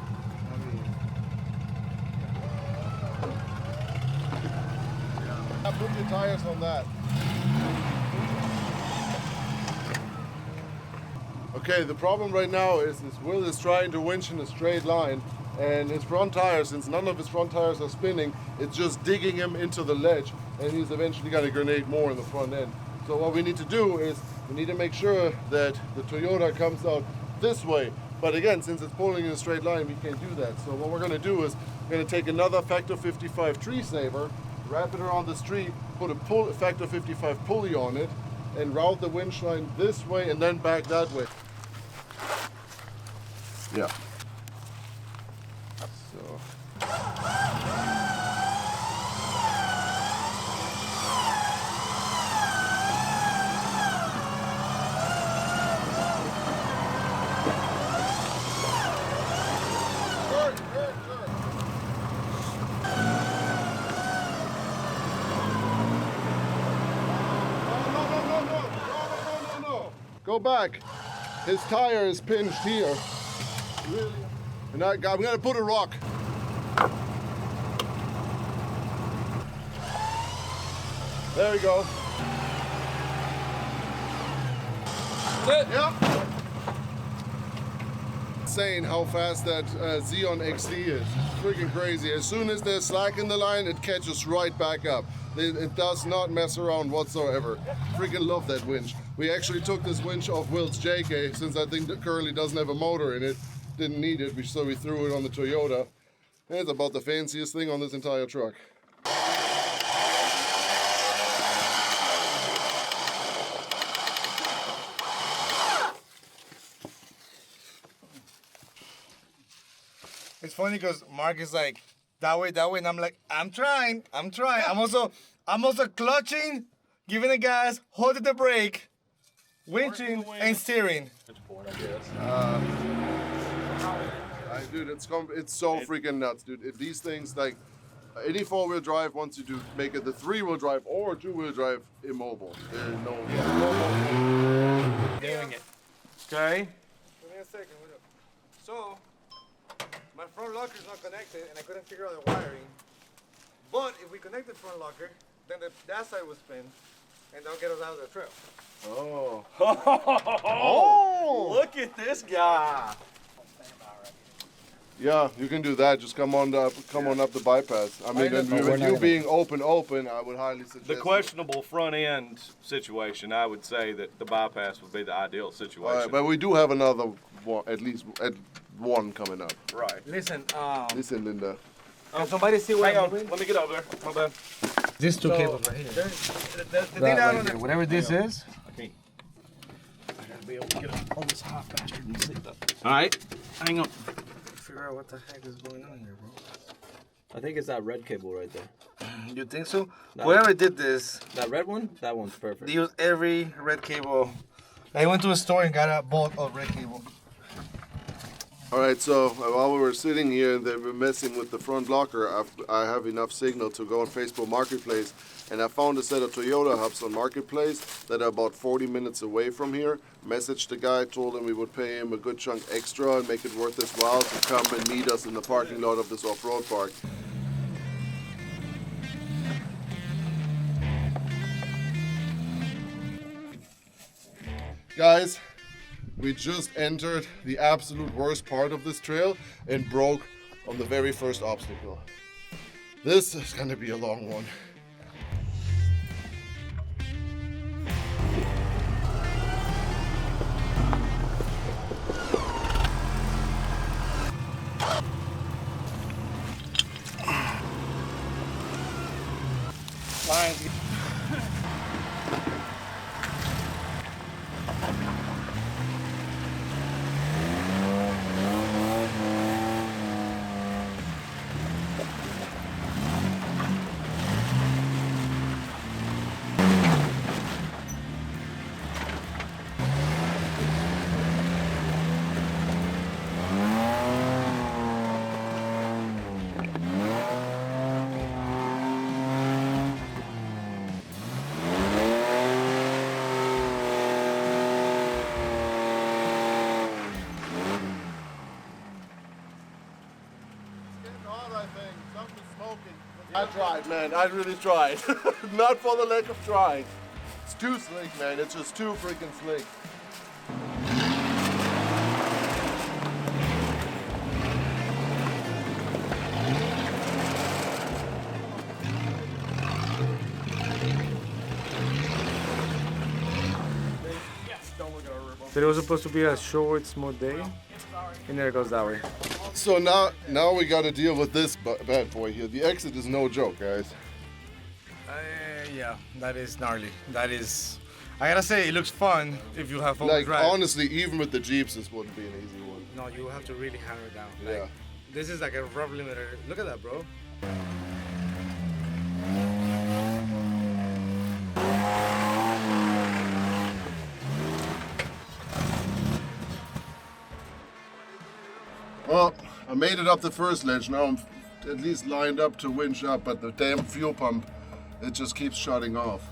Put your tires on that. Okay, the problem right now is Will is trying to winch in a straight line, and his front tires, since none of his front tires are spinning, it's just digging him into the ledge, and he's eventually got to grenade more in the front end. So what we need to do is we need to make sure that the Toyota comes out this way, But again, since it's pulling in a straight line, we can't do that. So what we're gonna do is we're gonna take another Factor 55 tree saver, wrap it around the street, put a Factor 55 pulley on it, and route the winch line this way and then back that way. Yeah. So. Go back. His tire is pinched here. Really? And I'm gonna put a rock. There we go. Yep. Insane how fast that Xeon XD is. Freaking crazy. As soon as there's slack in the line, it catches right back up. It does not mess around whatsoever. Freaking love that winch. We actually took this winch off Will's JK since I think that currently doesn't have a motor in it. Didn't need it, so we threw it on the Toyota. And it's about the fanciest thing on this entire truck. It's funny because Mark is like, that way, and I'm like, I'm trying. I'm also clutching, giving the gas, holding the brake, winching, and steering. Dude, it's so freaking nuts, dude. These things, like, any four-wheel drive, once you do make it the three-wheel drive or two-wheel drive immobile. There's no Doing it. Okay. Give me a second. Wait up. So, my front locker is not connected, and I couldn't figure out the wiring. But if we connect the front locker, then that side will spin, and that'll get us out of the trail. Oh. Oh! Look at this guy. Yeah, you can do that. Just come on up the bypass. I mean, and with you being open, I would highly suggest The questionable front end situation, I would say that the bypass would be the ideal situation. All right, but we do have another one, at least one coming up. Right. Listen, Listen, Linda. can somebody see what Hang I'm on, let me get over there. My bad. These two cables right here. the thing I don't know. Whatever this is. I gotta be able to get all this hot bastard and see that. All right, hang on. Figure out what the heck is going on here, bro. I think it's that red cable right there. You think so? Whoever did this, That red one? That one's perfect. they used every red cable. I went to a store and got a bulk of red cable. All right, so while we were sitting here and they were messing with the front locker, I have enough signal to go on Facebook Marketplace, and I found a set of Toyota hubs on Marketplace that are about 40 minutes away from here. Messaged the guy, told him we would pay him a good chunk extra and make it worth his while to come and meet us in the parking lot of this off-road park. Guys, we just entered the absolute worst part of this trail and broke on the very first obstacle. This is gonna be a long one. I tried, man. I really tried. Not for the lack of trying. It's too slick, man. It's just too freaking slick. Said it was supposed to be a short, smooth day, and there it goes that way. So now we got to deal with this bad boy here. The exit is no joke, guys. Yeah, that is gnarly. That is, I gotta say, it looks fun if you have fun Like, drive. honestly, even with the Jeeps, this wouldn't be an easy one. No, you have to really hammer it down. Yeah. Like, this is like a rough limiter. Look at that, bro. Well, I made it up the first ledge. Now I'm at least lined up to winch up, but the damn fuel pump, it just keeps shutting off.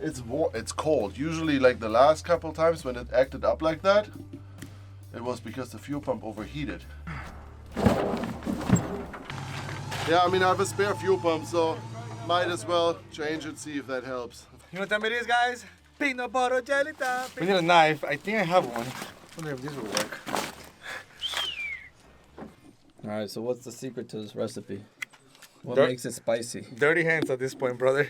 It's cold. Usually, like the last couple times when it acted up like that, it was because the fuel pump overheated. Yeah, I mean, I have a spare fuel pump, so might as well change it, see if that helps. You know what time it is, guys? Peanut butter jelly time. We need a knife. I think I have one. I wonder if this will work. All right, so what's the secret to this recipe? What Dirt- makes it spicy? Dirty hands at this point, brother.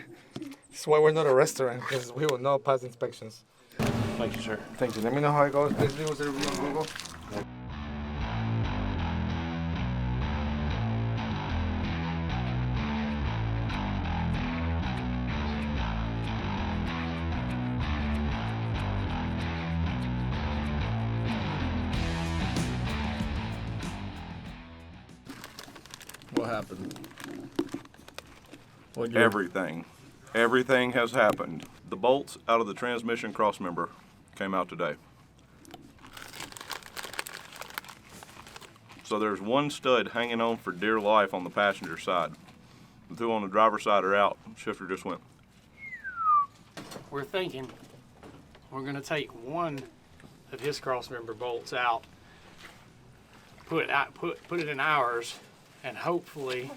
That's why we're not a restaurant, because we will not pass inspections. Thank you, sir. Thank you. Let me know how it goes. Please leave us a review on Google. What happened? Everything has happened. The bolts out of the transmission crossmember came out today. So there's one stud hanging on for dear life on the passenger side. The two on the driver's side are out. Shifter just went. We're thinking we're going to take one of his crossmember bolts out, put it in ours, and hopefully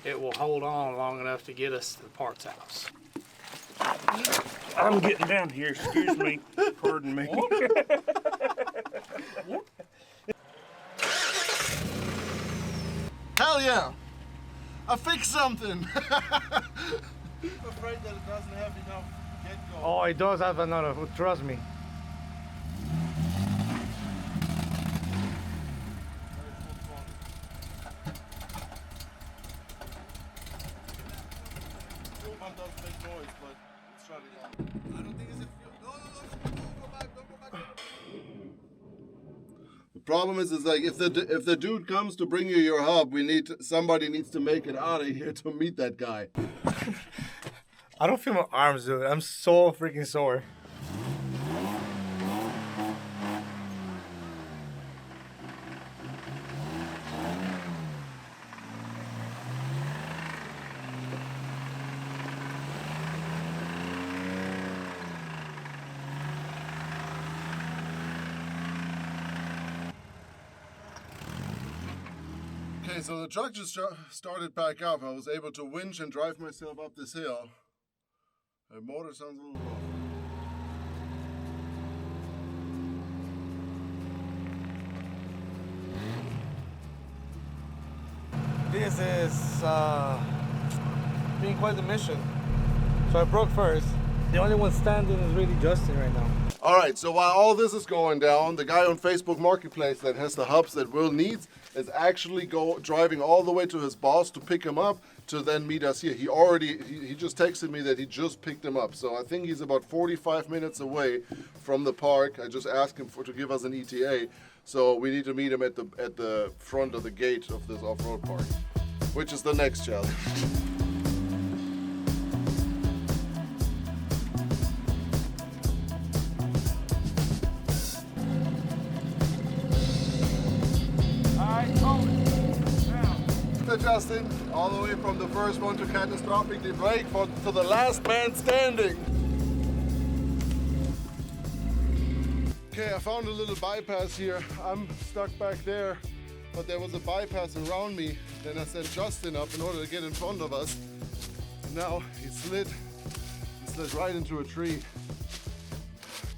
it will hold on long enough to get us to the parts house. I'm getting down here, excuse me. Pardon me. Hell yeah! I fixed something! I'm afraid that it doesn't have enough get-go. Oh, it does have another. Trust me. Fuel pump doesn't make noise, but it's shutting off. I don't think it's a fuel. No, go back, don't go back. The problem is like if the dude comes to bring you your hub, somebody needs to make it out of here to meet that guy. I don't feel my arms, dude. I'm so freaking sore. Okay, so the truck just started back up. I was able to winch and drive myself up this hill. The motor sounds a little off. This is being quite the mission. So I broke first. The only one standing is really Justin right now. All right, so while all this is going down, the guy on Facebook Marketplace that has the hubs that Will needs is actually driving all the way to his boss to pick him up to then meet us here. He just texted me that he just picked him up. So I think he's about 45 minutes away from the park. I just asked him to give us an ETA. So we need to meet him at the front of the gate of this off-road park, which is the next challenge. Justin, all the way from the first one to catastrophically brake to the last man standing. Okay, I found a little bypass here. I'm stuck back there, but there was a bypass around me. Then I sent Justin up in order to get in front of us. And now he slid right into a tree.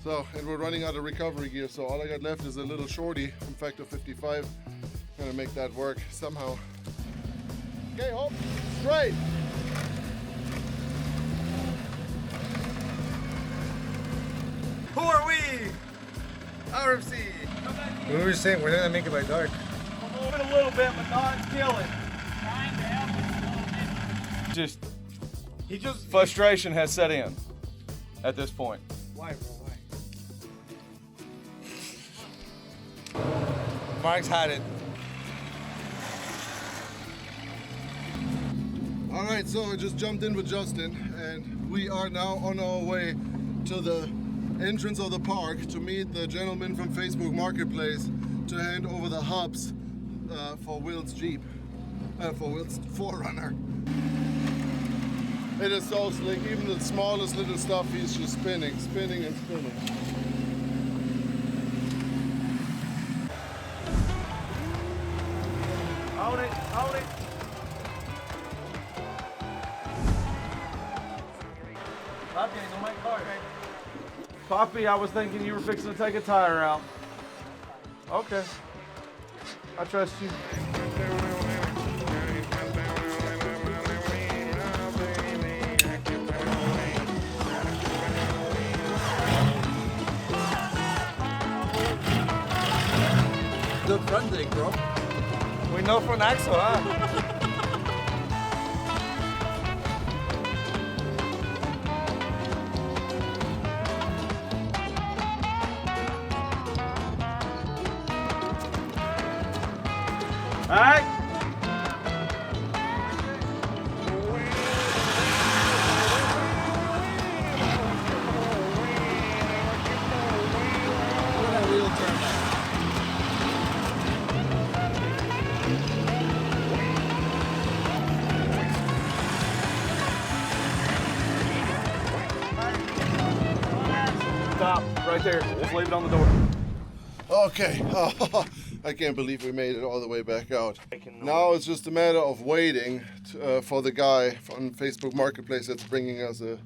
So, and we're running out of recovery gear, so all I got left is a little shorty from Factor 55. Gonna make that work somehow. Okay, hold straight. Who are we? RFC. What were you saying? We're not gonna make it by dark. Moving a little bit, but not killing. Just frustration has set in at this point. Why, bro? Why? Mark's had it. All right, so I just jumped in with Justin, and we are now on our way to the entrance of the park to meet the gentleman from Facebook Marketplace to hand over the hubs for Will's Jeep, for Will's 4Runner. It is so slick, even the smallest little stuff, he's just spinning and spinning. Hold it, hold it. Poppy, ain't gonna make car. Poppy, I was thinking you were fixing to take a tire out. Okay. I trust you. Good front dig, bro. We know from Axel, huh? All right. Stop right there. Just leave it on the door. Okay, I can't believe we made it all the way back out. Now it's just a matter of waiting for the guy on Facebook Marketplace that's bringing us a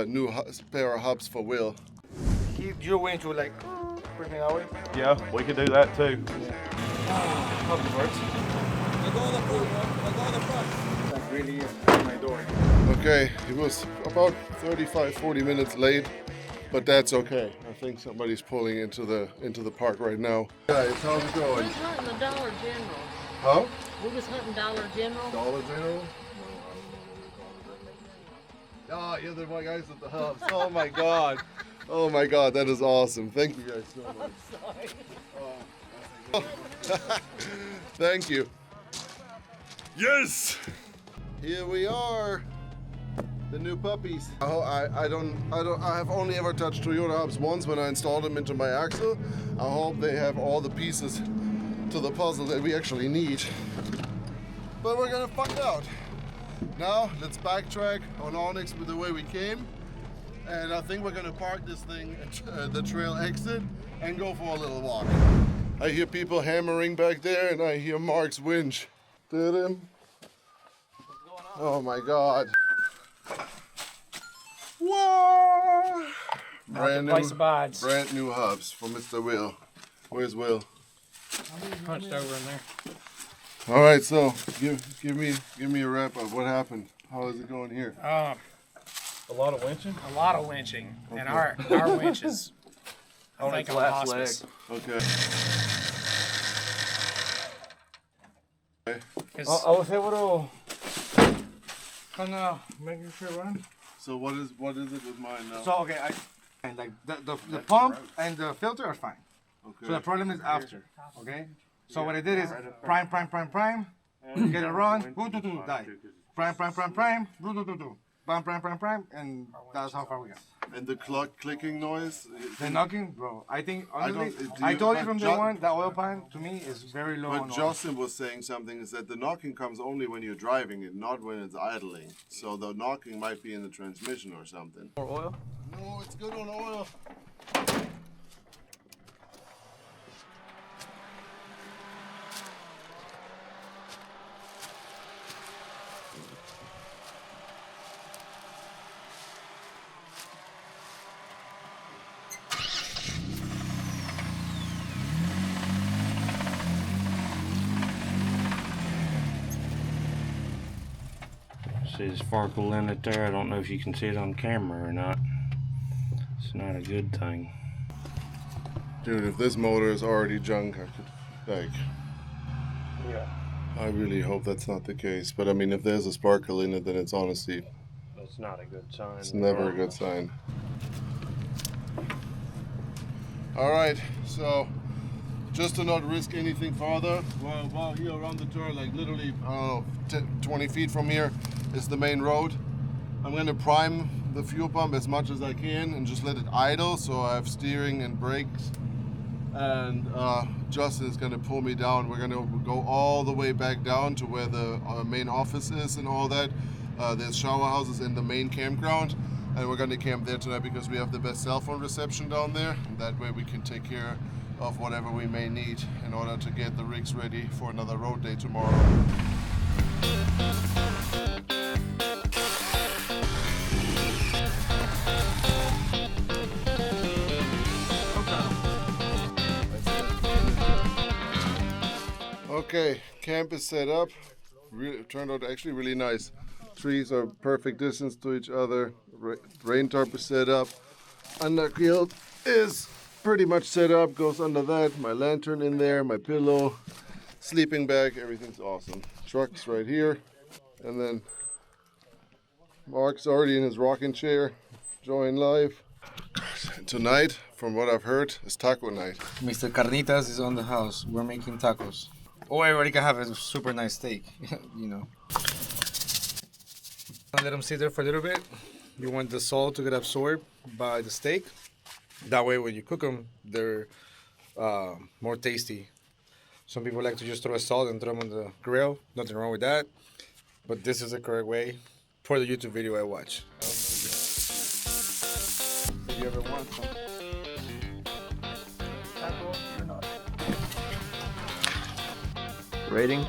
new pair of hubs for Will. You're going to like bring me that way? Yeah, we could do that too. Hope it works. I'll go on the front, bro. I'll go on the front. That really is my door. Okay, it was about 35-40 minutes late, but that's okay. I think somebody's pulling into the park right now. Guys, how's it We going? was hunting the Dollar General. Huh? We was hunting Dollar General. Dollar General? Oh, you're the one guys with the hubs. Oh my god. Oh my god, that is awesome. Thank you guys so much. I'm sorry. Thank you. Yes! Here we are. The new puppies. I have only ever touched Toyota hubs once when I installed them into my axle. I hope they have all the pieces to the puzzle that we actually need. But we're gonna find out. Now, let's backtrack on Onyx with the way we came. And I think we're gonna park this thing at the trail exit and go for a little walk. I hear people hammering back there and I hear Mark's winch. Did him? Oh my god. Whoa! Brand new hubs for Mr. Will. Where's Will? Punched over in there. All right, so give me a wrap up. What happened? How is it going here? A lot of winching? A lot of winching, and our winch is, I think, on hospice. Okay. I was able to kind of make your shit run. So what is it with mine now? So okay, and like the pump and the filter are fine. Okay. So the problem is after. Okay. So what I did is prime, get it run, die. Prime, and that's how far we got. And the clicking noise? The knocking, bro. I think honestly, I told you from day one that oil pan to me is very low. But Justin was saying something is that the knocking comes only when you're driving it, not when it's idling. So the knocking might be in the transmission or something. More oil? No, it's good on oil. See the sparkle in it there? I don't know if you can see it on camera or not. It's not a good thing. Dude, if this motor is already junk, I could, like, Yeah. I really hope that's not the case. But I mean, if there's a sparkle in it, then it's honestly, That's not a good sign. it's never a good sign. All right, so just to not risk anything further, while here around the turn, like literally, I don't know, 20 feet from here is the main road. I'm gonna prime the fuel pump as much as I can and just let it idle so I have steering and brakes. And Justin is gonna pull me down. We're gonna go all the way back down to where the main office is and all that. There's shower houses in the main campground. And we're gonna camp there tonight because we have the best cell phone reception down there. And that way we can take care of whatever we may need in order to get the rigs ready for another road day tomorrow. Okay, camp is set up. It turned out actually really nice. Trees are perfect distance to each other. Rain tarp is set up. Underquilt is pretty much set up. Goes under that. My lantern in there. My pillow. Sleeping bag. Everything's awesome. Truck's right here. And then Mark's already in his rocking chair. Enjoying life. Tonight, from what I've heard, is taco night. Mr. Carnitas is on the house. We're making tacos. Or everybody can have a super nice steak, you know. Let them sit there for a little bit. You want the salt to get absorbed by the steak. That way, when you cook them, they're more tasty. Some people like to just throw a salt and throw them on the grill. Nothing wrong with that. But this is the correct way for the YouTube video I watch. If you ever want some. Rating?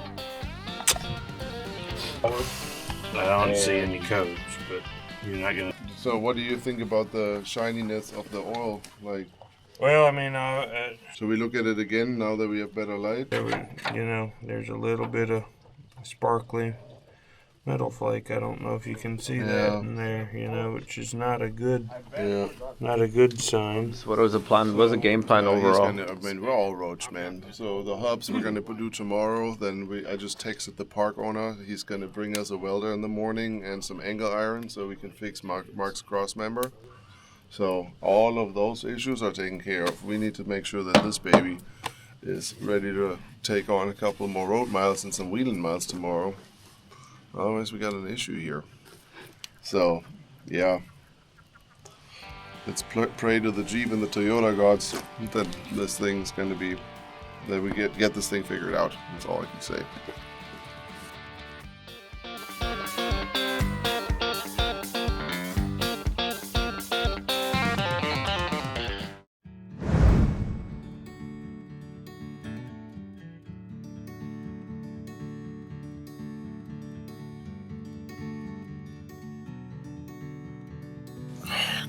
I don't see any codes, but you're not gonna. So, what do you think about the shininess of the oil? Like, Well, I mean, should we look at it again now that we have better light? you know, there's a little bit of sparkly metal flake. I don't know if you can see that in there, you know, which is not a good, not a good sign. So what was the plan? What was the game plan overall? I mean, we're all roach, man. So the hubs we're gonna do tomorrow. Then I just texted the park owner. He's gonna bring us a welder in the morning and some angle iron so we can fix Mark's cross member. So all of those issues are taken care of. We need to make sure that this baby is ready to take on a couple more road miles and some wheeling miles tomorrow. Otherwise, we got an issue here. So, yeah. Let's pray to the Jeep and the Toyota gods that this thing's going to be, that we get this thing figured out. That's all I can say.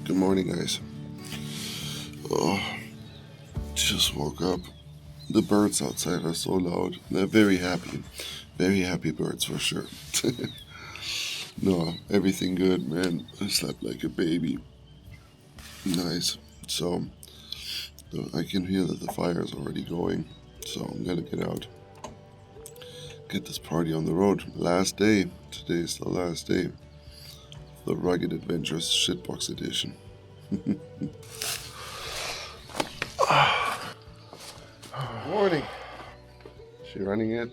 Good morning, guys. Oh, just woke up. The birds outside are so loud. They're very happy. Very happy birds for sure. No, everything good, man. I slept like a baby. Nice. So, I can hear that the fire is already going. So I'm gonna get out. Get this party on the road. Last day. Today's the last day. The Rugged Adventures Shitbox Edition. Morning. She running it?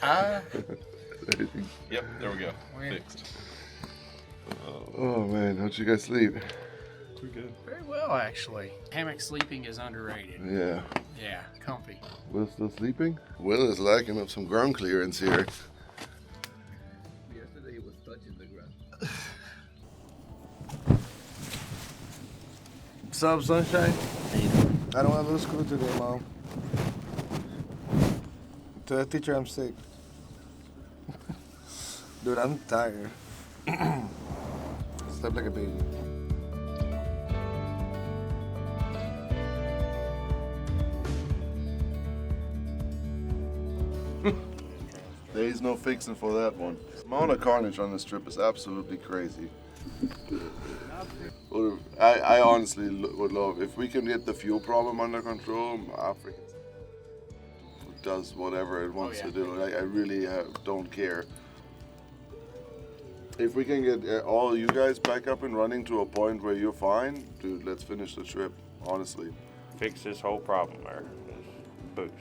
Everything. Yep, there we go. Fixed. Oh man, how'd you guys sleep? Pretty good. Very well, actually. Hammock sleeping is underrated. Yeah. Yeah, comfy. Will's still sleeping? Will is lacking up some ground clearance here. Yesterday he was touching the ground. What's up, Sunshine? I don't want to go to school today, Mom. Tell the teacher I'm sick. Dude, I'm tired. Slept like a baby. There's no fixing for that one. The amount of carnage on this trip is absolutely crazy. I honestly would love if we can get the fuel problem under control. Africa does whatever it wants to do. Like, I really don't care. If we can get all you guys back up and running to a point where you're fine, dude, let's finish the trip. Honestly, Fix this whole problem there. Just boost.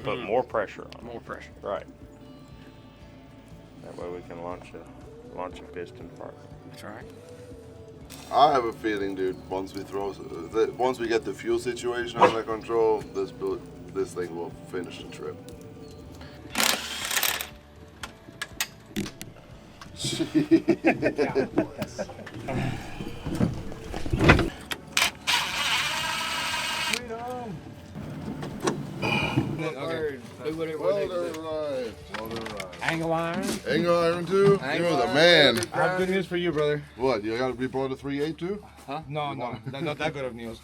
Put more pressure on it. More pressure. Right. That way we can launch a piston part. That's right. I have a feeling, dude. Once we get the fuel situation under control, this thing will finish the trip. Angle iron. Angle iron too? You're the man. I have good news for you, brother. What, you got to be brought a 3.8 too? Huh? No, not that good of news.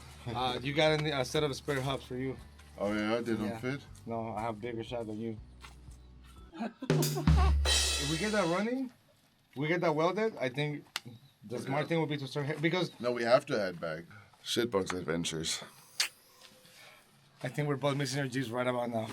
You got a set of spare hubs for you. Oh yeah, they don't fit? No, I have bigger shot than you. If we get that running, we get that welded, I think the smart thing would be to start, because... No, we have to head back. Shitbox adventures. I think we're both missing our Jeeps right about now.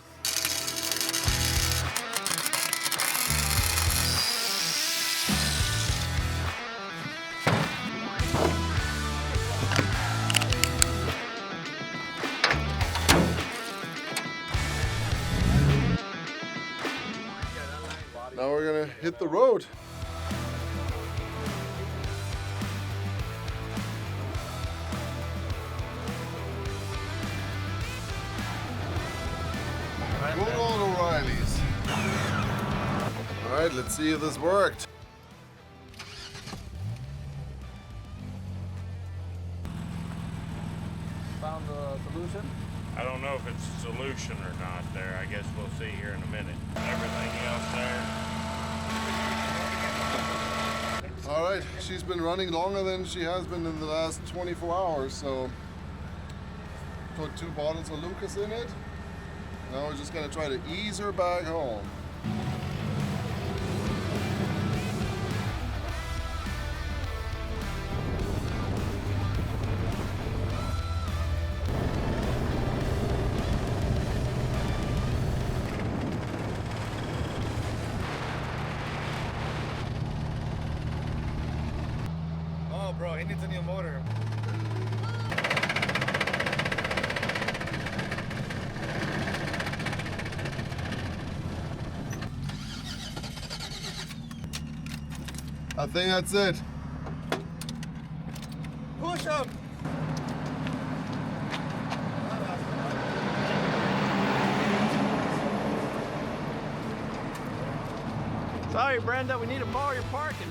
Now we're gonna hit the road. Good old O'Reilly's. All right, let's see if this worked. Found the solution? I don't know if it's a solution or not there. I guess we'll see here in a minute. Everything else there. All right, she's been running longer than she has been in the last 24 hours, so put 2 bottles of Lucas in it. Now we're just gonna try to ease her back home. Oh, bro, he needs a new motor. I think that's it. Push up. Sorry, Brenda, we need to borrow your parking.